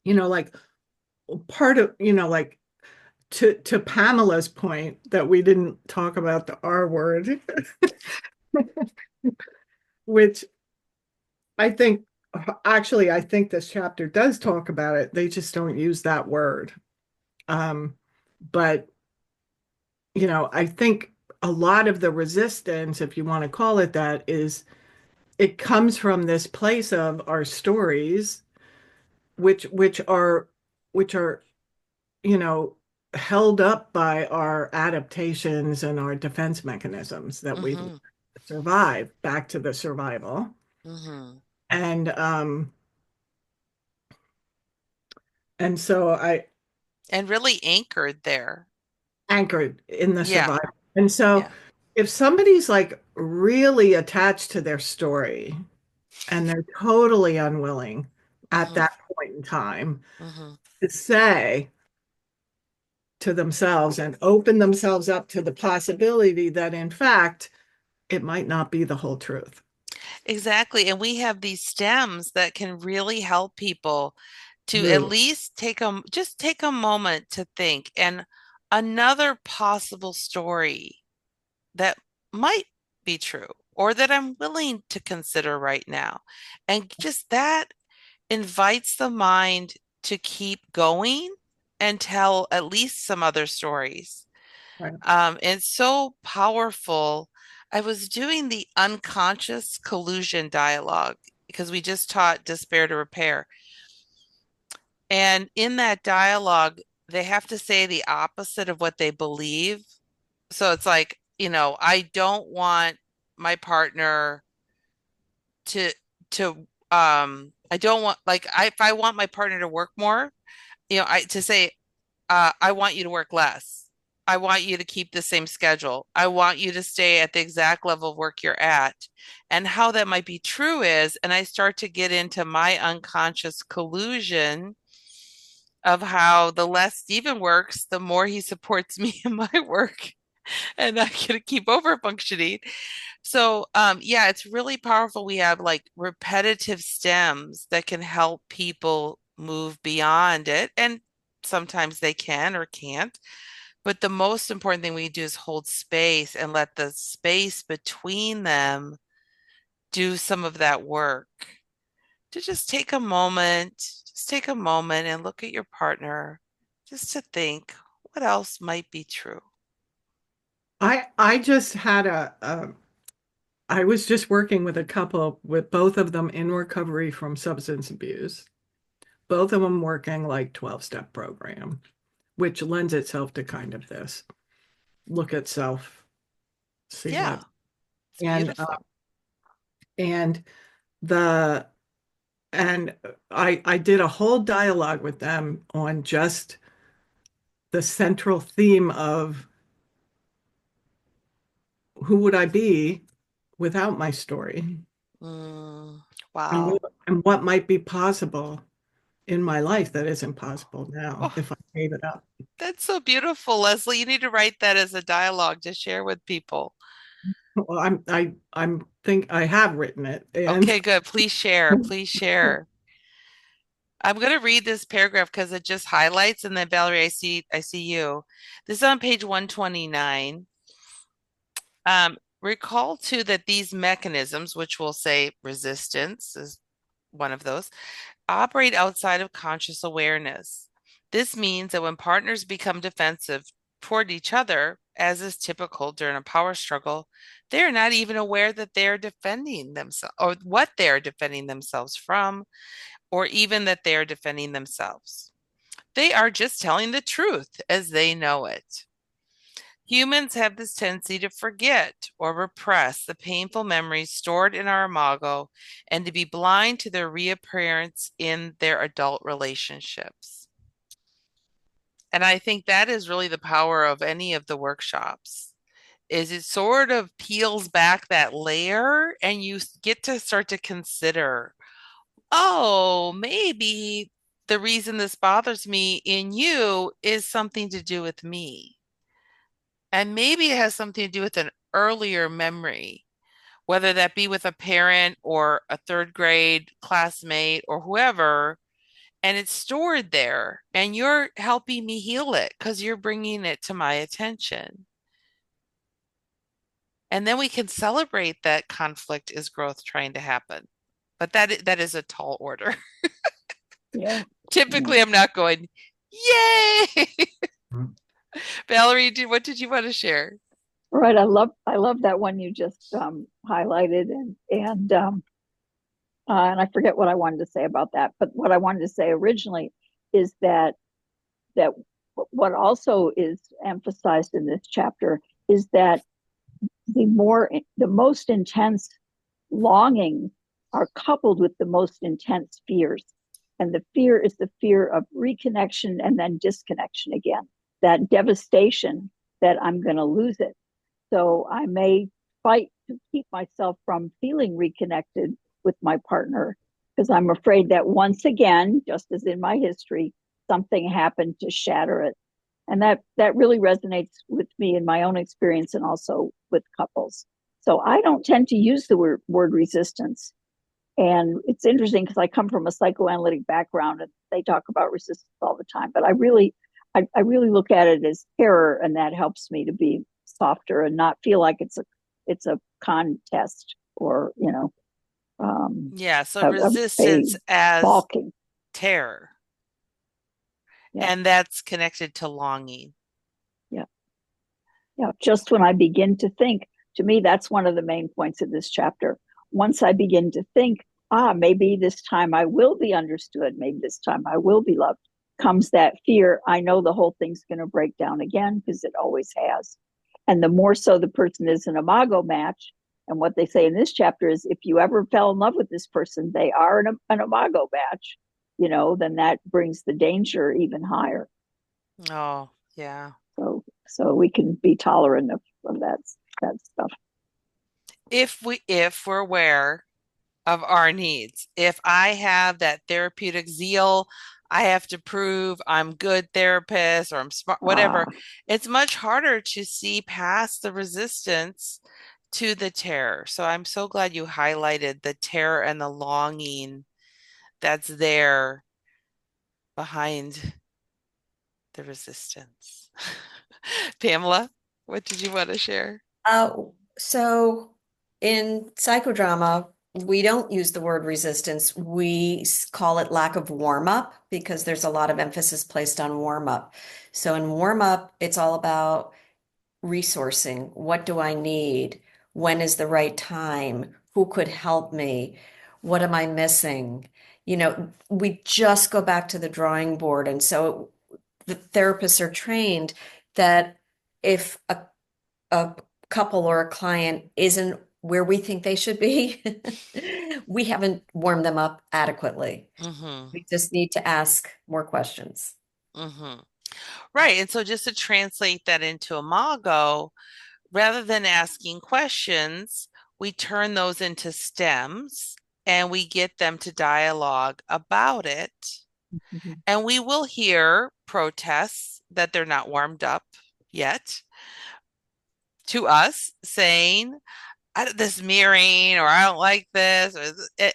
like part of, like to Pamela's point that we didn't talk about the R word, which I think actually I think this chapter does talk about it. They just don't use that word. Um, but I think a lot of the resistance, if you want to call it that, is it comes from this place of our stories, which are you know held up by our adaptations and our defense mechanisms that we Mm-hmm. survive back to the survival. Mm-hmm. And so I And really anchored there. anchored in the Yeah. survival. And so Yeah. if somebody's like really attached to their story and they're totally unwilling at Mm-hmm. that point in time Mm-hmm. to say to themselves and open themselves up to the possibility that in fact it might not be the whole truth. Exactly. And we have these stems that can really help people to at Really. least just take a moment to think. And another possible story that might be true or that I'm willing to consider right now. And just that invites the mind to keep going and tell at least some other stories. Right. It's so powerful. I was doing the unconscious collusion dialogue because we just taught despair to repair. And in that dialogue, they have to say the opposite of what they believe. So it's like, I don't want my partner to I don't want like if I want my partner to work more, I to say I want you to work less. I want you to keep the same schedule. I want you to stay at the exact level of work you're at. And how that might be true is, and I start to get into my unconscious collusion of how the less Stephen works, the more he supports me in my work. And I can keep over functioning. So, yeah, it's really powerful. We have like repetitive stems that can help people move beyond it. And sometimes they can or can't. But the most important thing we do is hold space and let the space between them do some of that work. To just take a moment and look at your partner, just to think what else might be true. I just had I was just working with a couple with both of them in recovery from substance abuse, both of them working like 12-step program, which lends itself to kind of this look at self, see Yeah, what. it's and beautiful. and the and I did a whole dialogue with them on just the central theme of who would I be without my story, Mm, and wow. what might be possible in my life that isn't possible now Oh, if I gave it up. that's so beautiful, Leslie. You need to write that as a dialogue to share with people. Well, I'm think I have written it, and Okay, good. Please share. Please share. I'm going to read this paragraph because it just highlights, and then Valerie, I see you. This is on page 129. Recall too that these mechanisms, which we'll say resistance is one of those, operate outside of conscious awareness. This means that when partners become defensive toward each other, as is typical during a power struggle, they are not even aware that they are defending themselves or what they are defending themselves from, or even that they are defending themselves. They are just telling the truth as they know it. Humans have this tendency to forget or repress the painful memories stored in our imago and to be blind to their reappearance in their adult relationships. And I think that is really the power of any of the workshops is it sort of peels back that layer and you get to start to consider, oh, maybe the reason this bothers me in you is something to do with me. And maybe it has something to do with an earlier memory, whether that be with a parent or a third grade classmate or whoever, and it's stored there. And you're helping me heal it because you're bringing it to my attention. And then we can celebrate that conflict is growth trying to happen. But that is a tall order. Yeah. Yeah. Typically, I'm not going, yay! Mm. Valerie, what did you want to share? Right. I love that one you just highlighted, and I forget what I wanted to say about that. But what I wanted to say originally is that what also is emphasized in this chapter is that the most intense longings are coupled with the most intense fears. And the fear is the fear of reconnection and then disconnection again, that devastation that I'm going to lose it. So I may fight to keep myself from feeling reconnected with my partner because I'm afraid that once again, just as in my history, something happened to shatter it. And that really resonates with me in my own experience and also with couples. So I don't tend to use the word resistance. And it's interesting because I come from a psychoanalytic background and they talk about resistance all the time. But I really look at it as terror, and that helps me to be softer and not feel like it's a contest or Yeah, so a resistance as balking. terror, Yeah, and that's connected to longing. yeah, yeah. Just when I begin to think, to me, that's one of the main points of this chapter. Once I begin to think, maybe this time I will be understood, maybe this time I will be loved, comes that fear. I know the whole thing's going to break down again because it always has. And the more so the person is an imago match, and what they say in this chapter is if you ever fell in love with this person, they are an imago match, then that brings the danger even higher. Oh, yeah. So we can be tolerant of that stuff. If we're aware of our needs. If I have that therapeutic zeal, I have to prove I'm good therapist or I'm smart, whatever. Ah, It's much harder to see past the resistance to the terror. So I'm so glad you highlighted the terror and the longing that's there behind the resistance. Pamela, what did you want to share? Uh, so in psychodrama, we don't use the word resistance. We call it lack of warm up because there's a lot of emphasis placed on warm up. So in warm up, it's all about resourcing. What do I need? When is the right time? Who could help me? What am I missing? We just go back to the drawing board. And so the therapists are trained that if a couple or a client isn't where we think they should be, we haven't warmed them up adequately. Mm-hmm. We just need to ask more questions. Mm-hmm. Right. And so just to translate that into Imago, rather than asking questions, we turn those into stems and we get them to dialogue about it. mhm. And we will hear protests that they're not warmed up yet to us saying, this mirroring, or I don't like this,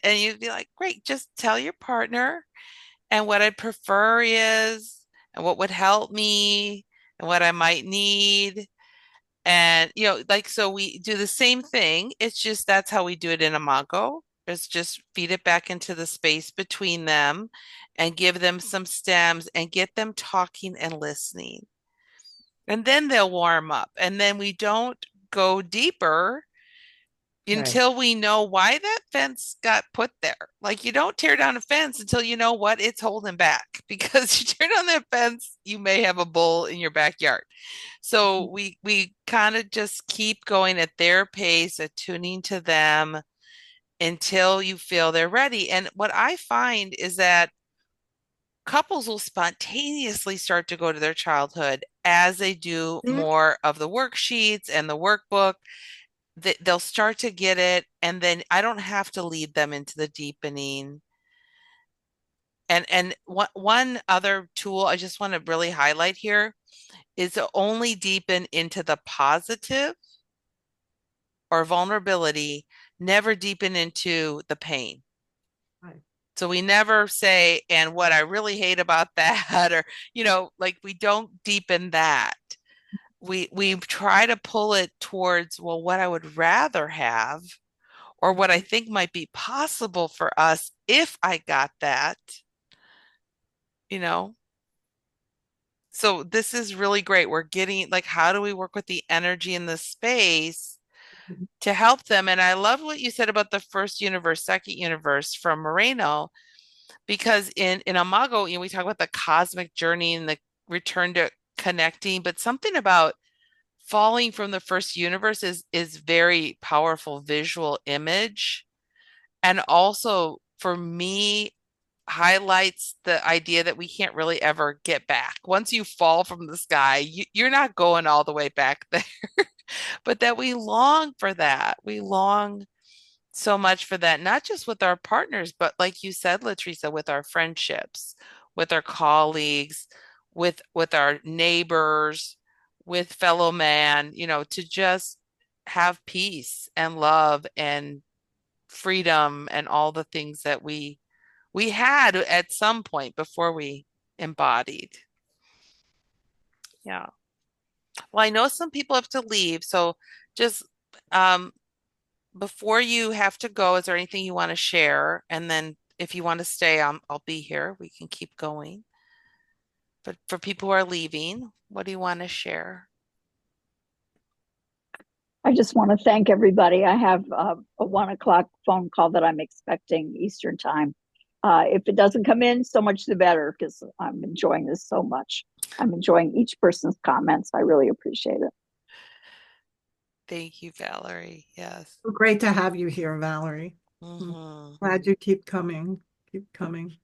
and you'd be like, great, just tell your partner. And what I'd prefer is, and what would help me, and what I might need. And, like, so we do the same thing. It's just that's how we do it in Imago. Is just feed it back into the space between them and give them some stems and get them talking and listening. And then they'll warm up. And then we don't go deeper Right. until we know why that fence got put there. Like, you don't tear down a fence until you know what it's holding back. Because you tear down that fence, you may have a bull in your backyard. So we kind of just keep going at their pace, attuning to them until you feel they're ready. And what I find is that couples will spontaneously start to go to their childhood as they do Mhm. more of the worksheets and the workbook. They'll start to get it, and then I don't have to lead them into the deepening. And one other tool I just want to really highlight here is to only deepen into the positive or vulnerability, never deepen into the pain. Right. So we never say, and what I really hate about that, or, like, we don't deepen that. We try to pull it towards, well, what I would rather have, or what I think might be possible for us if I got that, you know. So this is really great. We're getting, like, how do we work with the energy in the space to help them? And I love what you said about the first universe, second universe from Moreno, because in Imago, we talk about the cosmic journey and the return to connecting, but something about falling from the first universe is very powerful visual image. And also for me, highlights the idea that we can't really ever get back. Once you fall from the sky, you're not going all the way back there, but that we long for that. We long so much for that, not just with our partners, but like you said, Latricia, with our friendships, with our colleagues, with our neighbors, with fellow man, to just have peace and love and freedom and all the things that we had at some point before we embodied. Yeah. Well, I know some people have to leave, so just um before you have to go, is there anything you want to share? And then if you want to stay, I'll be here. We can keep going. But for people who are leaving, what do you want to share? I just want to thank everybody. I have a 1 o'clock phone call that I'm expecting Eastern time. If it doesn't come in, so much the better because I'm enjoying this so much. I'm enjoying each person's comments. I really appreciate it. Thank you, Valerie. Yes. Great to have you here, Valerie. I'm Hmm. glad you keep coming. Keep coming.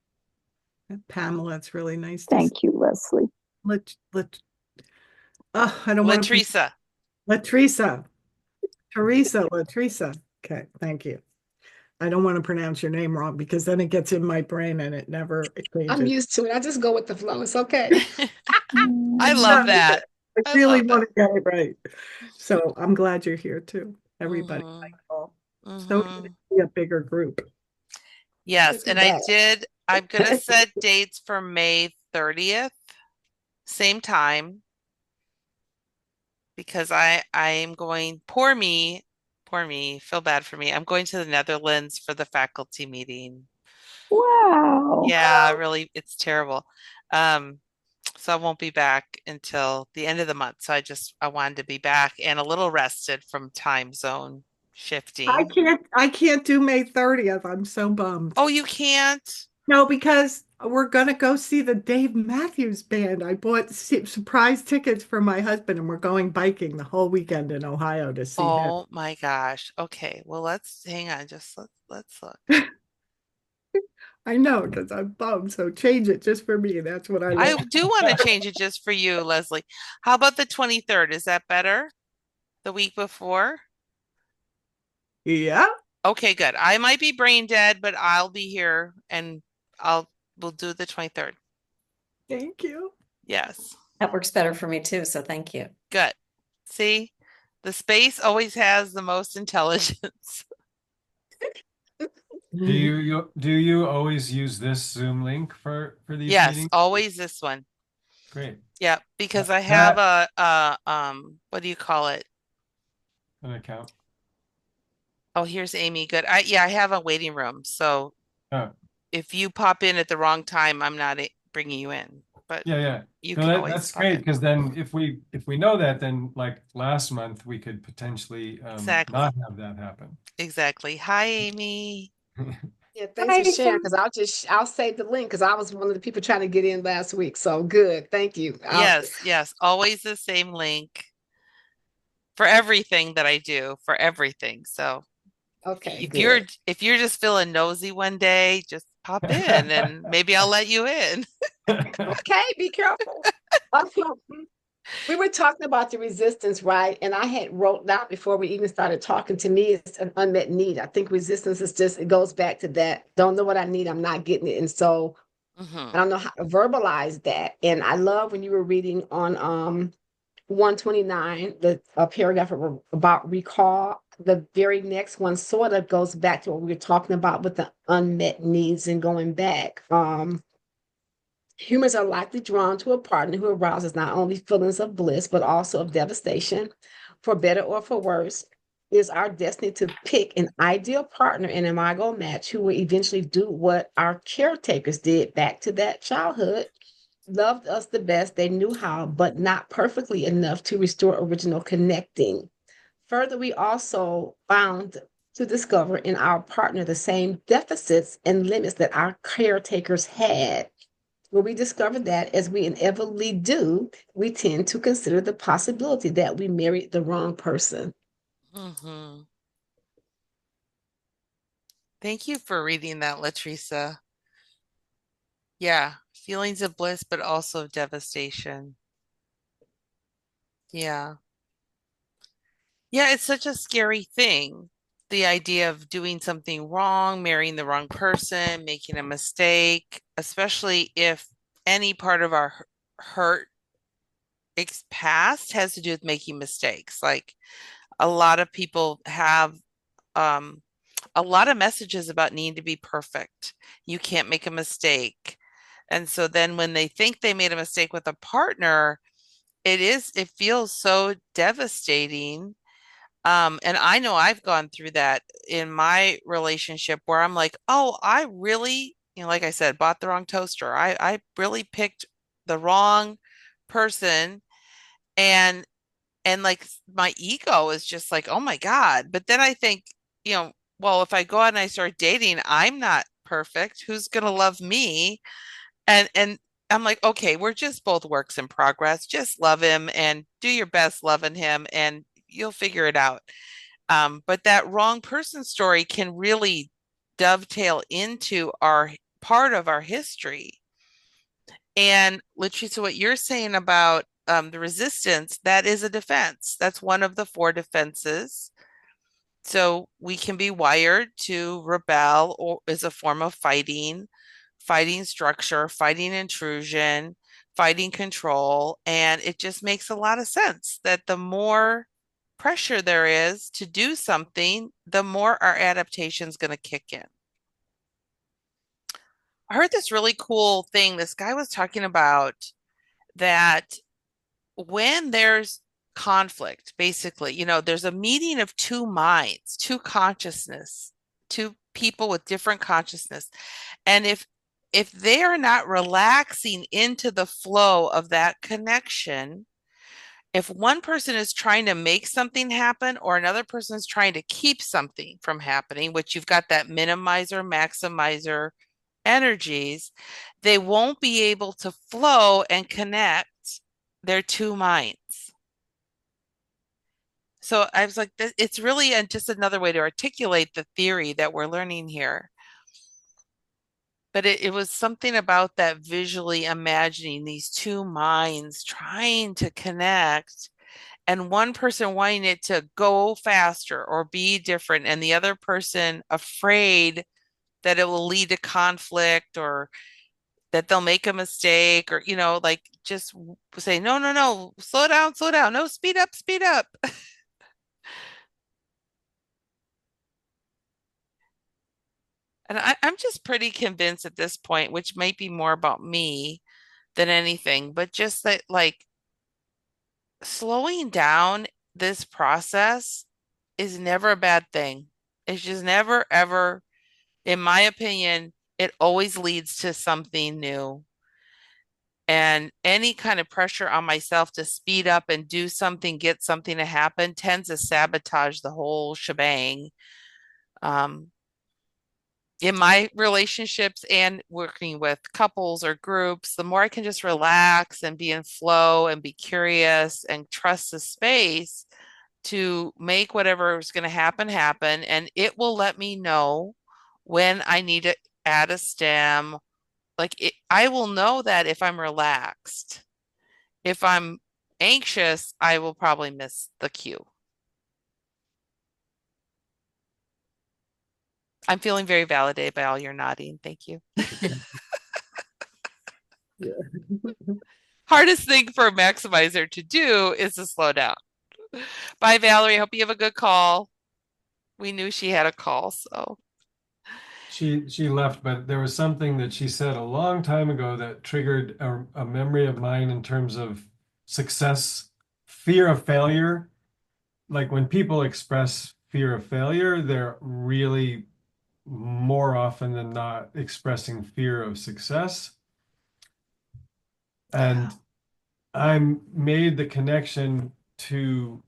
Pamela, it's really nice to see. Thank you, Leslie. Let I don't want to Latricia. Latricia. Teresa, Latricia. Okay, thank you. I don't want to pronounce your name wrong because then it gets in my brain and it never I'm changes. used to it. I just go with the flow. It's okay. I Mm, love No, that. I I really love want that. to get it right. So I'm glad you're here too, everybody. Hmm. So good to Hmm. see a bigger group. Yes, Good to be and back. I'm gonna set dates for May 30th, same time, because I'm going, poor me, feel bad for me. I'm going to the Netherlands for the faculty meeting. wow. Yeah, really, it's terrible. Um, so I won't be back until the end of the month. So I wanted to be back and a little rested from time zone shifting. I can't do May 30th. I'm so bummed. Oh, you can't? No, because we're gonna go see the Dave Matthews Band. I bought surprise tickets for my husband, and we're going biking the whole weekend in Ohio to see him. Oh my gosh. Okay, well, let's hang on. Just let's look. I know because I'm bummed. So change it just for me. That's what I I look. do want to change it just for you, Leslie. How about the 23rd? Is that better? The week before? Yeah, Okay, good. I might be brain dead, but I'll be here and I'll we'll do the 23rd. thank you. Yes. That works better for me too, so thank you. Good. See, the space always has the most intelligence. Do you always use this Zoom link for these Yes, meetings? always this one. Great. Yeah, because I have That what do you call it? an account? Oh, here's Amy. Good. I have a waiting room. So Oh, if you pop in at the wrong time, I'm not bringing you in, but yeah, yeah. you No, can always that's pop great in. because then if we know that, then like last month we could potentially not Exactly. have that happen. Exactly. Hi, Amy. Yeah, thanks for Hi, sharing because I'll save the link because I was one of the people trying to get in last week. So good. Thank you. Yes, yes. Always the same link for everything that I do, for everything. So Okay, if you're good. if you're just feeling nosy one day, just pop in and maybe I'll let you in. Okay, be careful. Okay. We were talking about the resistance, right? And I had wrote down before we even started talking, to me, it's an unmet need. I think resistance is just, it goes back to that. Don't know what I need, I'm not getting it. And so I Hmm. don't know how to verbalize that. And I love when you were reading on 129, the a paragraph about recall. The very next one sort of goes back to what we were talking about with the unmet needs and going back. Humans are likely drawn to a partner who arouses not only feelings of bliss, but also of devastation. For better or for worse, it is our destiny to pick an ideal partner in an Imago match who will eventually do what our caretakers did back to that childhood, loved us the best they knew how, but not perfectly enough to restore original connecting. Further, we also found to discover in our partner the same deficits and limits that our caretakers had. When we discover that, as we inevitably do, we tend to consider the possibility that we married the wrong person. Hmm. Thank you for reading that, Latricia. Yeah, feelings of bliss, but also of devastation. Yeah. Yeah, it's such a scary thing. The idea of doing something wrong, marrying the wrong person, making a mistake, especially if any part of our hurt past has to do with making mistakes. Like a lot of people have um, a lot of messages about needing to be perfect. You can't make a mistake. And so then when they think they made a mistake with a partner, it feels so devastating. And I know I've gone through that in my relationship where I'm like, oh, I really, like I said, bought the wrong toaster. I really picked the wrong person. And like my ego is just like, oh my God. But then I think, well, if I go out and I start dating, I'm not perfect. Who's gonna love me? And I'm like, okay, we're just both works in progress. Just love him and do your best loving him and you'll figure it out. But that wrong person story can really dovetail into our part of our history. And Latricia, what you're saying about the resistance, that is a defense. That's one of the four defenses. So we can be wired to rebel or as a form of fighting, fighting structure, fighting intrusion, fighting control. And it just makes a lot of sense that the more pressure there is to do something, the more our adaptation is going to kick in. I heard this really cool thing. This guy was talking about that when there's conflict, basically, there's a meeting of two minds, two consciousness, two people with different consciousness. And if they are not relaxing into the flow of that connection, if one person is trying to make something happen or another person is trying to keep something from happening, which you've got that minimizer, maximizer energies, they won't be able to flow and connect their two minds. So I was like, it's really just another way to articulate the theory that we're learning here. But it was something about that visually imagining these two minds trying to connect and one person wanting it to go faster or be different, and the other person afraid that it will lead to conflict or that they'll make a mistake or, like just say, no, no, no, slow down, no, speed up, speed up. And I'm just pretty convinced at this point, which might be more about me than anything, but just that like slowing down this process is never a bad thing. It's just never, ever, in my opinion, it always leads to something new. And any kind of pressure on myself to speed up and do something, get something to happen, tends to sabotage the whole shebang. Um, in my relationships and working with couples or groups, the more I can just relax and be in flow and be curious and trust the space to make whatever is going to happen happen. And it will let me know when I need to add a stem. I will know that if I'm relaxed. If I'm anxious, I will probably miss the cue. I'm feeling very validated by all your nodding. Thank you. Yeah. Hardest thing for a maximizer to do is to slow down. Bye, Valerie. Hope you have a good call. We knew she had a call, so. She left, but there was something that she said a long time ago that triggered a memory of mine in terms of success, fear of failure. Like when people express fear of failure, they're really more often than not expressing fear of success. Yeah. And I made the connection to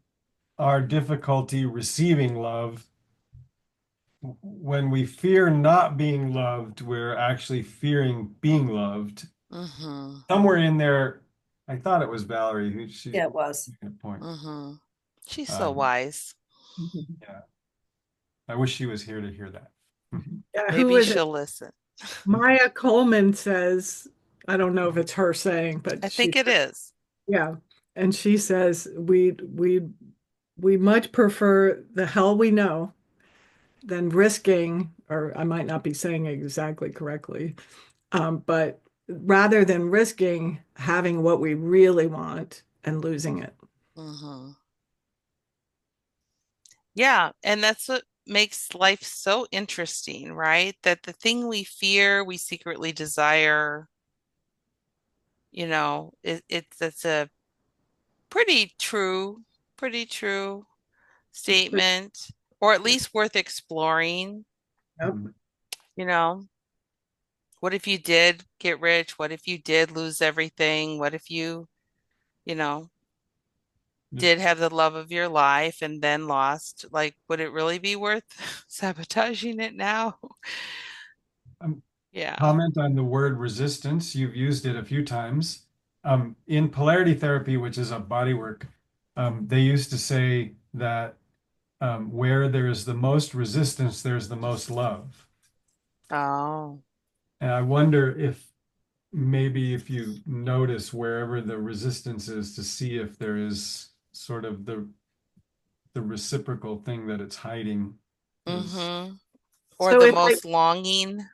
our difficulty receiving love. When we fear not being loved, we're actually fearing being loved. Mm-hmm. Somewhere in there, I thought it was Valerie who she Yeah, it was. made a point. Mm-hmm. She's so Um, wise. yeah, I wish she was here to hear that. Yeah, who Maybe is it? she'll listen. Maya Coleman says, I don't know if it's her saying, but I think it is. yeah, and she says we much prefer the hell we know than risking, or I might not be saying it exactly correctly, but rather than risking having what we really want and losing it. Mm-hmm. Yeah, and that's what makes life so interesting, right? That the thing we fear, we secretly desire, it's a pretty true, pretty true statement, or at least worth exploring, Yep. Mhm. you know. What if you did get rich? What if you did lose everything? What if you know, Yep. did have the love of your life and then lost? Like, would it really be worth sabotaging it now? Um, Yeah. Comment on the word resistance. You've used it a few times. In polarity therapy, which is a body work, they used to say that where there is the most resistance, there's the most love. Oh. And I wonder if maybe if you notice wherever the resistance is to see if there is sort of the reciprocal thing that it's hiding is Mm-hmm. Or So the if I most longing.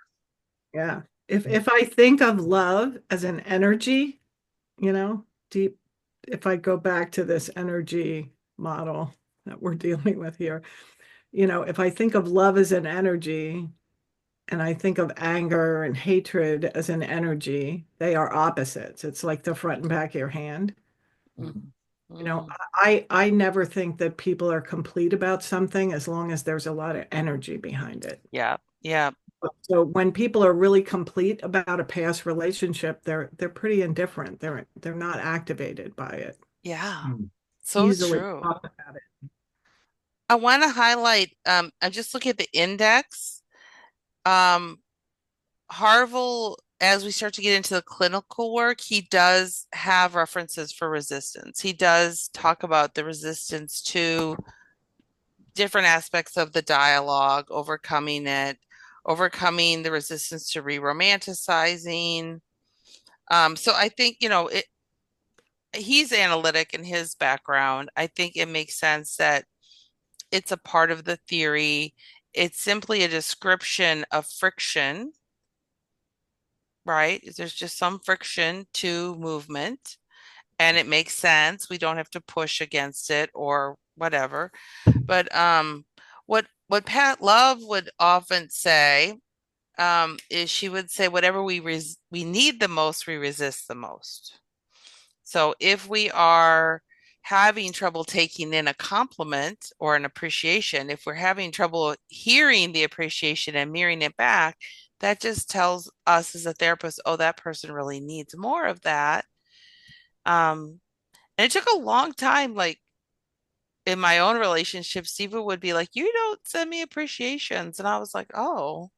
yeah, if I think of love as an energy, deep, if I go back to this energy model that we're dealing with here, if I think of love as an energy and I think of anger and hatred as an energy, they are opposites. It's like the front and back of your hand. You know, Mm-hmm. I never think that people are complete about something as long as there's a lot of energy behind it. Yeah. Yeah. So when people are really complete about a past relationship, they're pretty indifferent. They're not activated by it. Yeah. Mm. So Easily true. talk about it. I want to highlight, I'm just looking at the index. Um, Harville, as we start to get into the clinical work, he does have references for resistance. He does talk about the resistance to different aspects of the dialogue, overcoming it, overcoming the resistance to re-romanticizing. So I think, he's analytic in his background. I think it makes sense that it's a part of the theory. It's simply a description of friction, right? There's just some friction to movement, and it makes sense. We don't have to push against it or whatever. But what Pat Love would often say is she would say whatever we need the most, we resist the most. So if we are having trouble taking in a compliment or an appreciation, if we're having trouble hearing the appreciation and mirroring it back, that just tells us as a therapist, oh, that person really needs more of that. And it took a long time, like in my own relationship, Stephen would be like, you don't send me appreciations. And I was like, oh,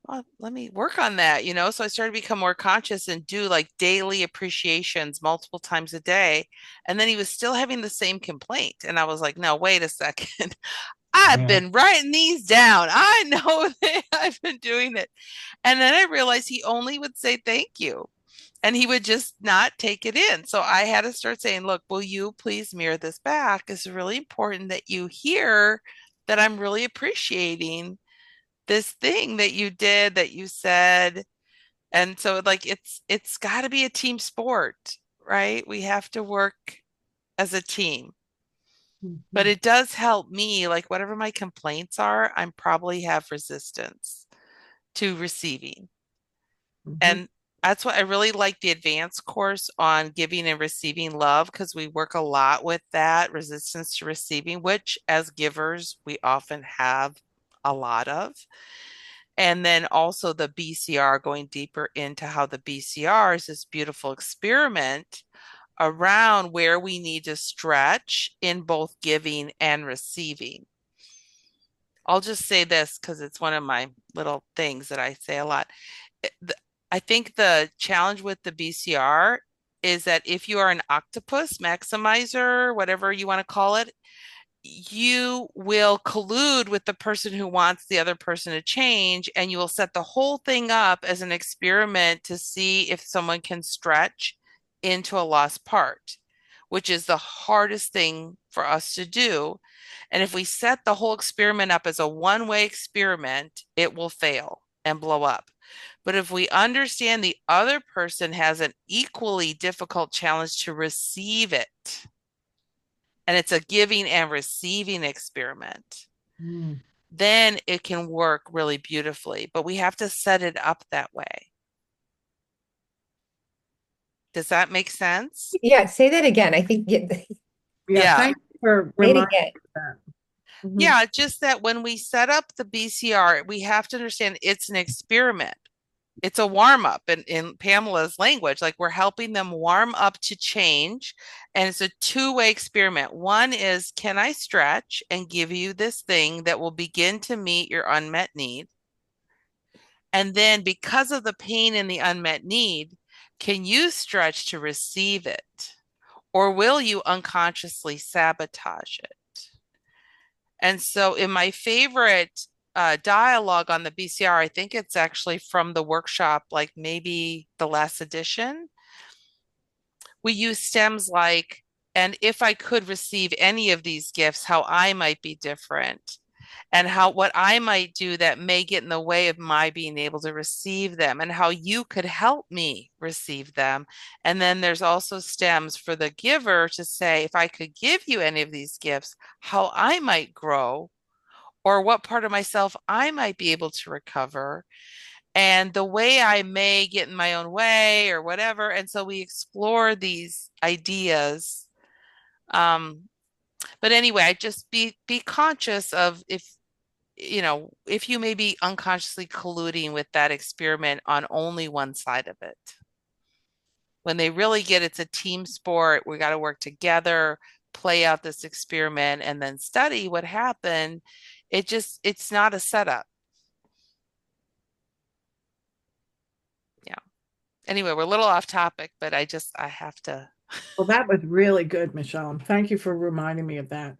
well, let me work on that, you know? So I started to become more conscious and do like daily appreciations multiple times a day. And then he was still having the same complaint. And I was like, no, wait a second. I've Yeah. been writing these down. I know that I've been doing it. And then I realized he only would say thank you and he would just not take it in. So I had to start saying, look, will you please mirror this back? It's really important that you hear that I'm really appreciating this thing that you did, that you said. And so like it's got to be a team sport, right? We have to work as a team. But Mhm. it does help me, like whatever my complaints are, I'm probably have resistance to receiving. Mhm. And that's why I really like the advanced course on giving and receiving love because we work a lot with that resistance to receiving, which as givers, we often have a lot of. And then also the BCR, going deeper into how the BCR is this beautiful experiment around where we need to stretch in both giving and receiving. I'll just say this because it's one of my little things that I say a lot. I think the challenge with the BCR is that if you are an octopus maximizer, whatever you want to call it, you will collude with the person who wants the other person to change, and you will set the whole thing up as an experiment to see if someone can stretch into a lost part, which is the hardest thing for us to do. And if we set the whole experiment up as a one-way experiment, it will fail and blow up. But if we understand the other person has an equally difficult challenge to receive it, and it's a giving and receiving experiment, Mm. then it can work really beautifully. But we have to set it up that way. Does that make sense? Yeah, say that again. I think Yeah, Yeah. thank you for say it reminding again. me of that. Mhm. Yeah, just that when we set up the BCR, we have to understand it's an experiment. It's a warm up in Pamela's language. Like we're helping them warm up to change. And it's a two-way experiment. One is, can I stretch and give you this thing that will begin to meet your unmet need? And then because of the pain and the unmet need, can you stretch to receive it? Or will you unconsciously sabotage it? And so, in my favorite dialogue on the BCR, I think it's actually from the workshop, like maybe the last edition, we use stems like, and if I could receive any of these gifts, how I might be different, and how what I might do that may get in the way of my being able to receive them, and how you could help me receive them. And then there's also stems for the giver to say, if I could give you any of these gifts, how I might grow or what part of myself I might be able to recover, and the way I may get in my own way or whatever. And so we explore these ideas. Um, but anyway, I just be conscious of if you may be unconsciously colluding with that experiment on only one side of it. When they really get it's a team sport, we got to work together, play out this experiment, and then study what happened. It's not a setup. Yeah. Anyway, we're a little off topic, but I have to. Well, that was really good, Michelle. Thank you for reminding me of that.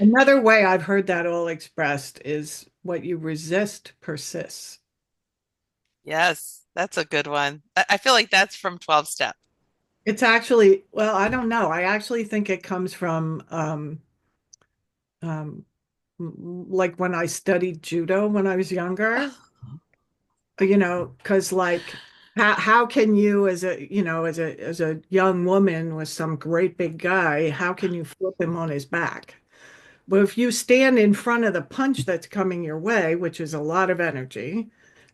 Another way I've heard that all expressed is what you resist persists. Yes, that's a good one. I feel like that's from 12 step. It's actually, well, I don't know. I actually think it comes from um, like when I studied judo when I was younger, because like how can you as a young woman with some great big guy, how can you flip him on his back? But if you stand in front of the punch that's coming your way, which is a lot of energy,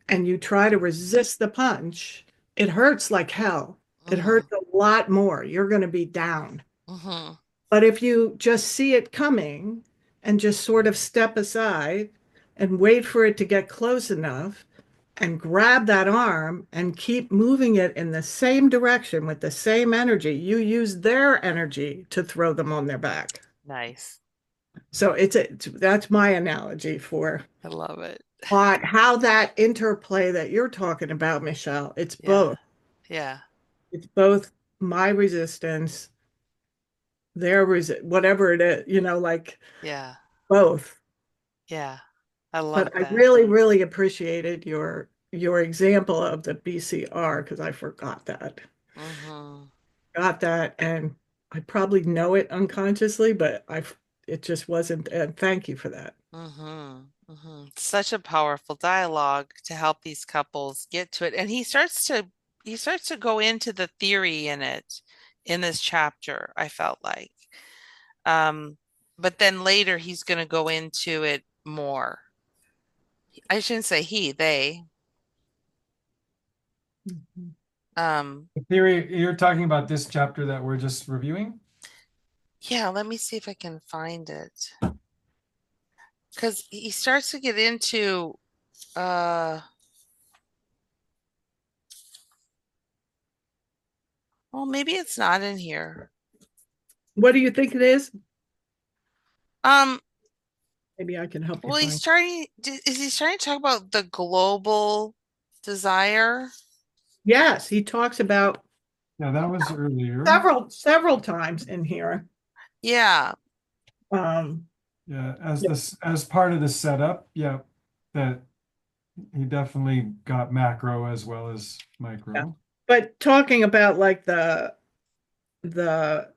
and you try to resist the punch, it hurts like hell. It Mm-hmm. hurts a lot more. You're going to be down. Mm-hmm. But if you just see it coming and just sort of step aside and wait for it to get close enough and grab that arm and keep moving it in the same direction with the same energy, you use their energy to throw them on their back. Nice. So that's my analogy for I love it. how that interplay that you're talking about, Michelle. It's Yeah. both. Yeah. It's both my resistance, whatever it is, like Yeah. both. Yeah. I love But I that. really, really appreciated your example of the BCR because I forgot that. Mm-hmm. Got that, and I probably know it unconsciously, but it just wasn't. And thank you for that. Mm-hmm. Mm-hmm. Such a powerful dialogue to help these couples get to it. And he starts to go into the theory in it in this chapter, I felt like. Um, but then later he's going to go into it more. I shouldn't say he, they. Mhm. Um, The theory, you're talking about this chapter that we're just reviewing? yeah, let me see if I can find it. Because he starts to get into uh well, maybe it's not in here. What do you think it is? Um, Maybe I can help you well, find. is he starting to talk about the global desire? Yes, he talks about Yeah, that was earlier. several times in here. Yeah. Um, Yeah, yeah, as part of the setup, yeah, that he definitely got macro as well as yeah. micro. But talking about like the the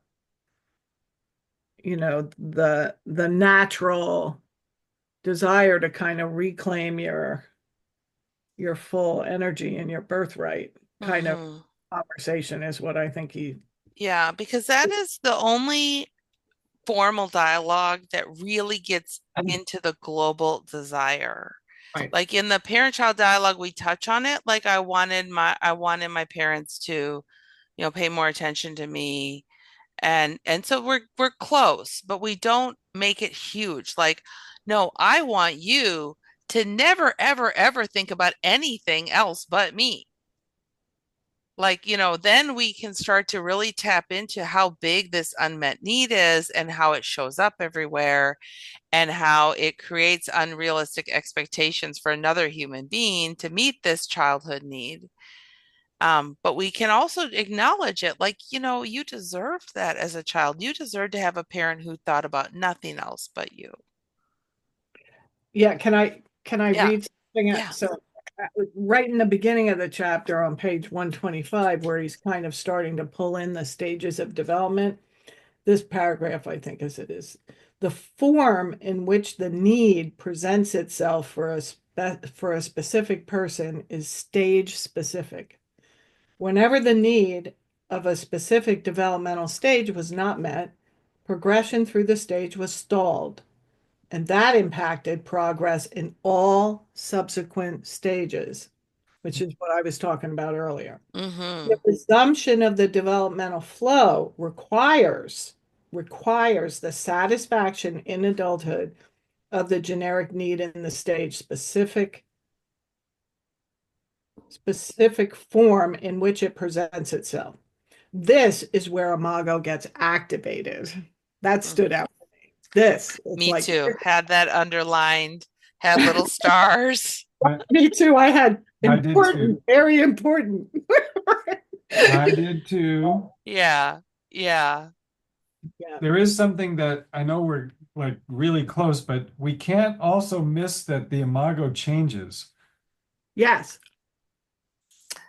natural desire to kind of reclaim your full energy and your birthright kind of Hmm. conversation is what I think he. Yeah, because that is the only formal dialogue that really gets into the global desire. Right. Like in the parent-child dialogue, we touch on it. Like I wanted my parents to, pay more attention to me. And so we're close, but we don't make it huge. Like, no, I want you to never, ever, ever think about anything else but me. Like, then we can start to really tap into how big this unmet need is and how it shows up everywhere and how it creates unrealistic expectations for another human being to meet this childhood need. But we can also acknowledge it like, you deserved that as a child. You deserve to have a parent who thought about nothing else but you. Yeah, can I Yeah, read something yeah. right in the beginning of the chapter on page 125 where he's kind of starting to pull in the stages of development. This paragraph, I think, as it is, the form in which the need presents itself for a specific person is stage specific. Whenever the need of a specific developmental stage was not met, progression through the stage was stalled, and that impacted progress in all subsequent stages, which is what I was talking about earlier. The Mm-hmm. resumption of the developmental flow requires the satisfaction in adulthood of the generic need in the stage specific form in which it presents itself. This is where Imago gets activated. That Mm. stood out for me. It's Me like too. Had that underlined, had little stars. me too. I had I did too. important, very important. I did too. Yeah, yeah. Yeah. There is something that I know we're like really close, but we can't also miss that the imago changes. Yes.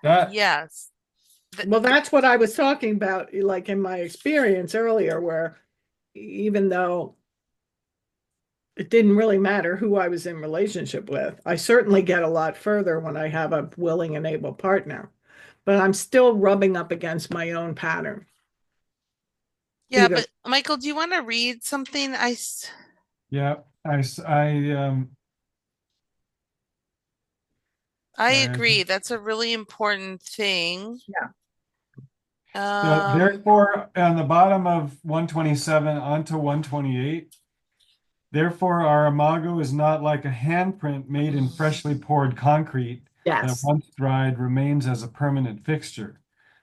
That Yes. Well, that's what I was talking about, like in my experience earlier, where even though it didn't really matter who I was in relationship with, I certainly get a lot further when I have a willing and able partner. But I'm still rubbing up against my own pattern. Yeah, Either but Michael, do you want to read something? yeah, I sorry, agree. That's a really important thing. Yeah. So Um, therefore, on the bottom of 127 onto 128, therefore our imago is not like a handprint made in freshly poured concrete that Yes. once dried remains as a permanent fixture.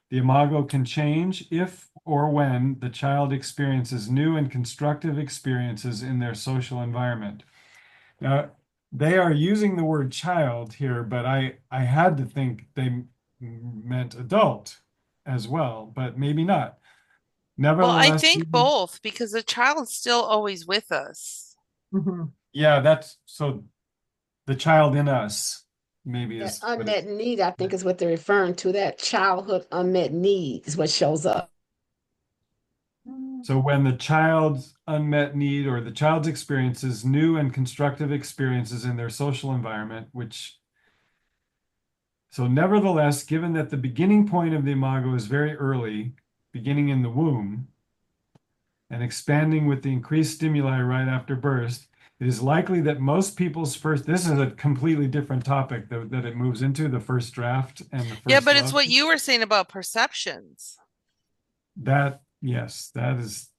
The imago can change if or when the child experiences new and constructive experiences in their social environment. Now, they are using the word child here, but I had to think they meant adult as well, but maybe not. well, I Nevertheless, think both because the child's still always with us. Mhm. yeah, that's so the child in us maybe That is what it. unmet need, I think, is what they're referring to. That childhood unmet need is what shows up. So when the child's unmet need or the child's experiences new and constructive experiences in their social environment, which so nevertheless, given that the beginning point of the imago is very early, beginning in the womb, and expanding with the increased stimuli right after birth, it is likely that most people's first, this is a completely different topic that it moves into, the first draft and the Yeah, first but it's love. what you were saying about perceptions. That, yes, that is,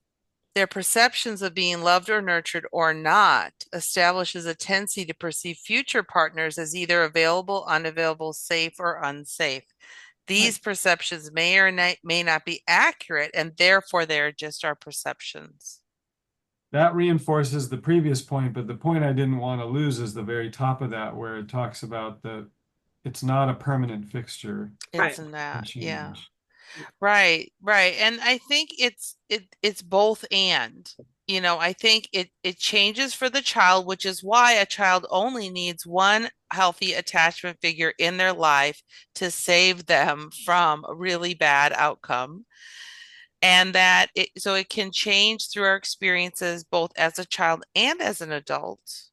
Their perceptions of being loved or nurtured or not establishes a tendency to perceive future partners as either available, unavailable, safe, or unsafe. right. These perceptions may or may not be accurate, and therefore they are just our perceptions. That reinforces the previous point, but the point I didn't want to lose is the very top of that, where it talks about the it's not a permanent fixture, It's Right. in can that, yeah. change. Right, right. And I think it's both and. I think it changes for the child, which is why a child only needs one healthy attachment figure in their life to save them from a really bad outcome. And that so it can change through our experiences both as a child and as an adult.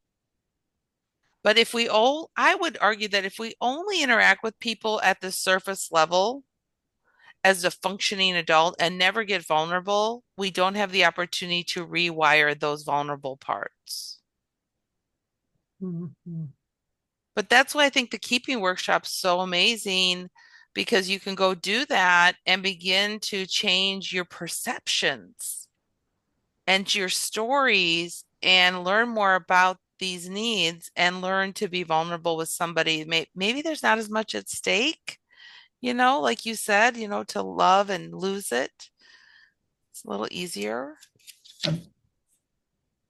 But if we all, I would argue that if we only interact with people at the surface level, as a functioning adult and never get vulnerable, we don't have the opportunity to rewire those vulnerable parts. Mhm. But that's why I think the keeping workshop's so amazing because you can go do that and begin to change your perceptions and your stories and learn more about these needs and learn to be vulnerable with somebody. Maybe there's not as much at stake, like you said, to love and lose it. It's a little easier.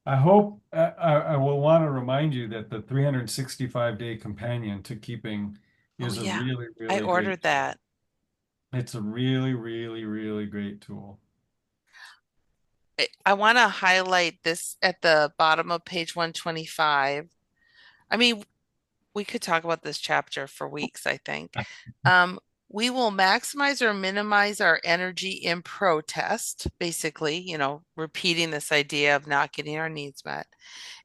I hope I will want to remind you that the 365-day companion to keeping Oh, is a yeah. really, I really great ordered tool. that. It's a really, really, really great tool. I want to highlight this at the bottom of page 125. I mean, we could talk about this chapter for weeks, I think. Um, we will maximize or minimize our energy in protest, basically, repeating this idea of not getting our needs met.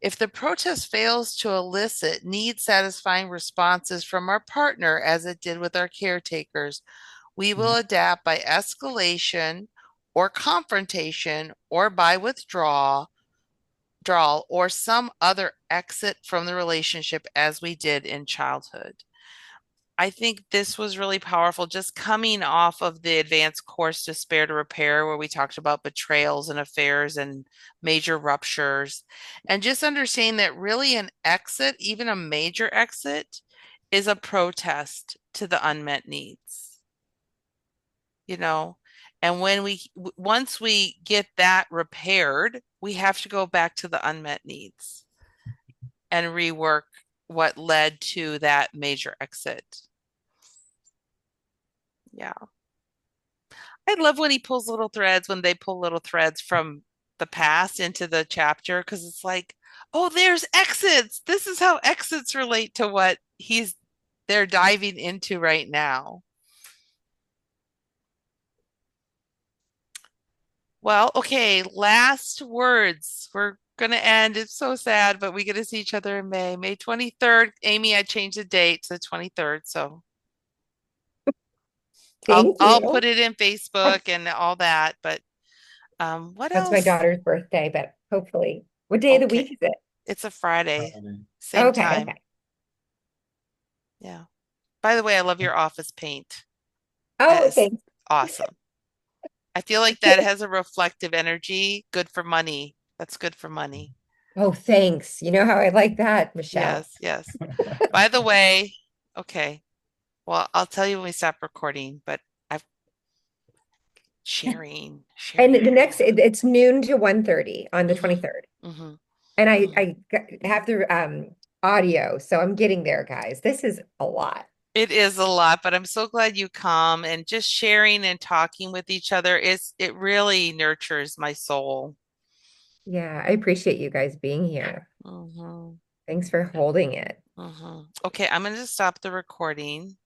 If the protest fails to elicit need satisfying responses from our partner, as it did with our caretakers, we will Yeah. adapt by escalation or confrontation or by withdrawal or some other exit from the relationship as we did in childhood. I think this was really powerful just coming off of the advanced course Despair to Repair, where we talked about betrayals and affairs and major ruptures, and just understanding that really an exit, even a major exit, is a protest to the unmet needs, you know. And once we get that repaired, we have to go back to the unmet needs and rework what led to that major exit. Yeah. I love when he pulls little threads, when they pull little threads from the past into the chapter, because it's like, oh, there's exits. This is how exits relate to what they're diving into right now. Well, okay, last words. We're gonna end. It's so sad, but we get to see each other in May. May 23rd. Amy, I changed the date to the 23rd, so I'll Thank I'll you. put it in Facebook and all that, but what That's my else? daughter's birthday, but hopefully, what day of the Okay. week is it? It's a Friday, Friday. same Okay, time. okay. Yeah. By the way, I love your office paint. Oh, It's thanks. awesome. I feel like that has a reflective energy. Good for money. That's good for money. Oh, thanks. You know how I like that, Michelle. Yes, yes. By the way, okay. Well, I'll tell you when we stop recording, but I've sharing, And sharing. the next, it's noon to 1:30 on the hmm 23rd. hmm And hmm have the audio, so I'm getting there, guys. This is a lot. It is a lot, but I'm so glad you come and just sharing and talking with each other it really nurtures my soul. Yeah, I appreciate you guys being here. hmm Thanks for holding it. Okay, I'm going to stop the recording.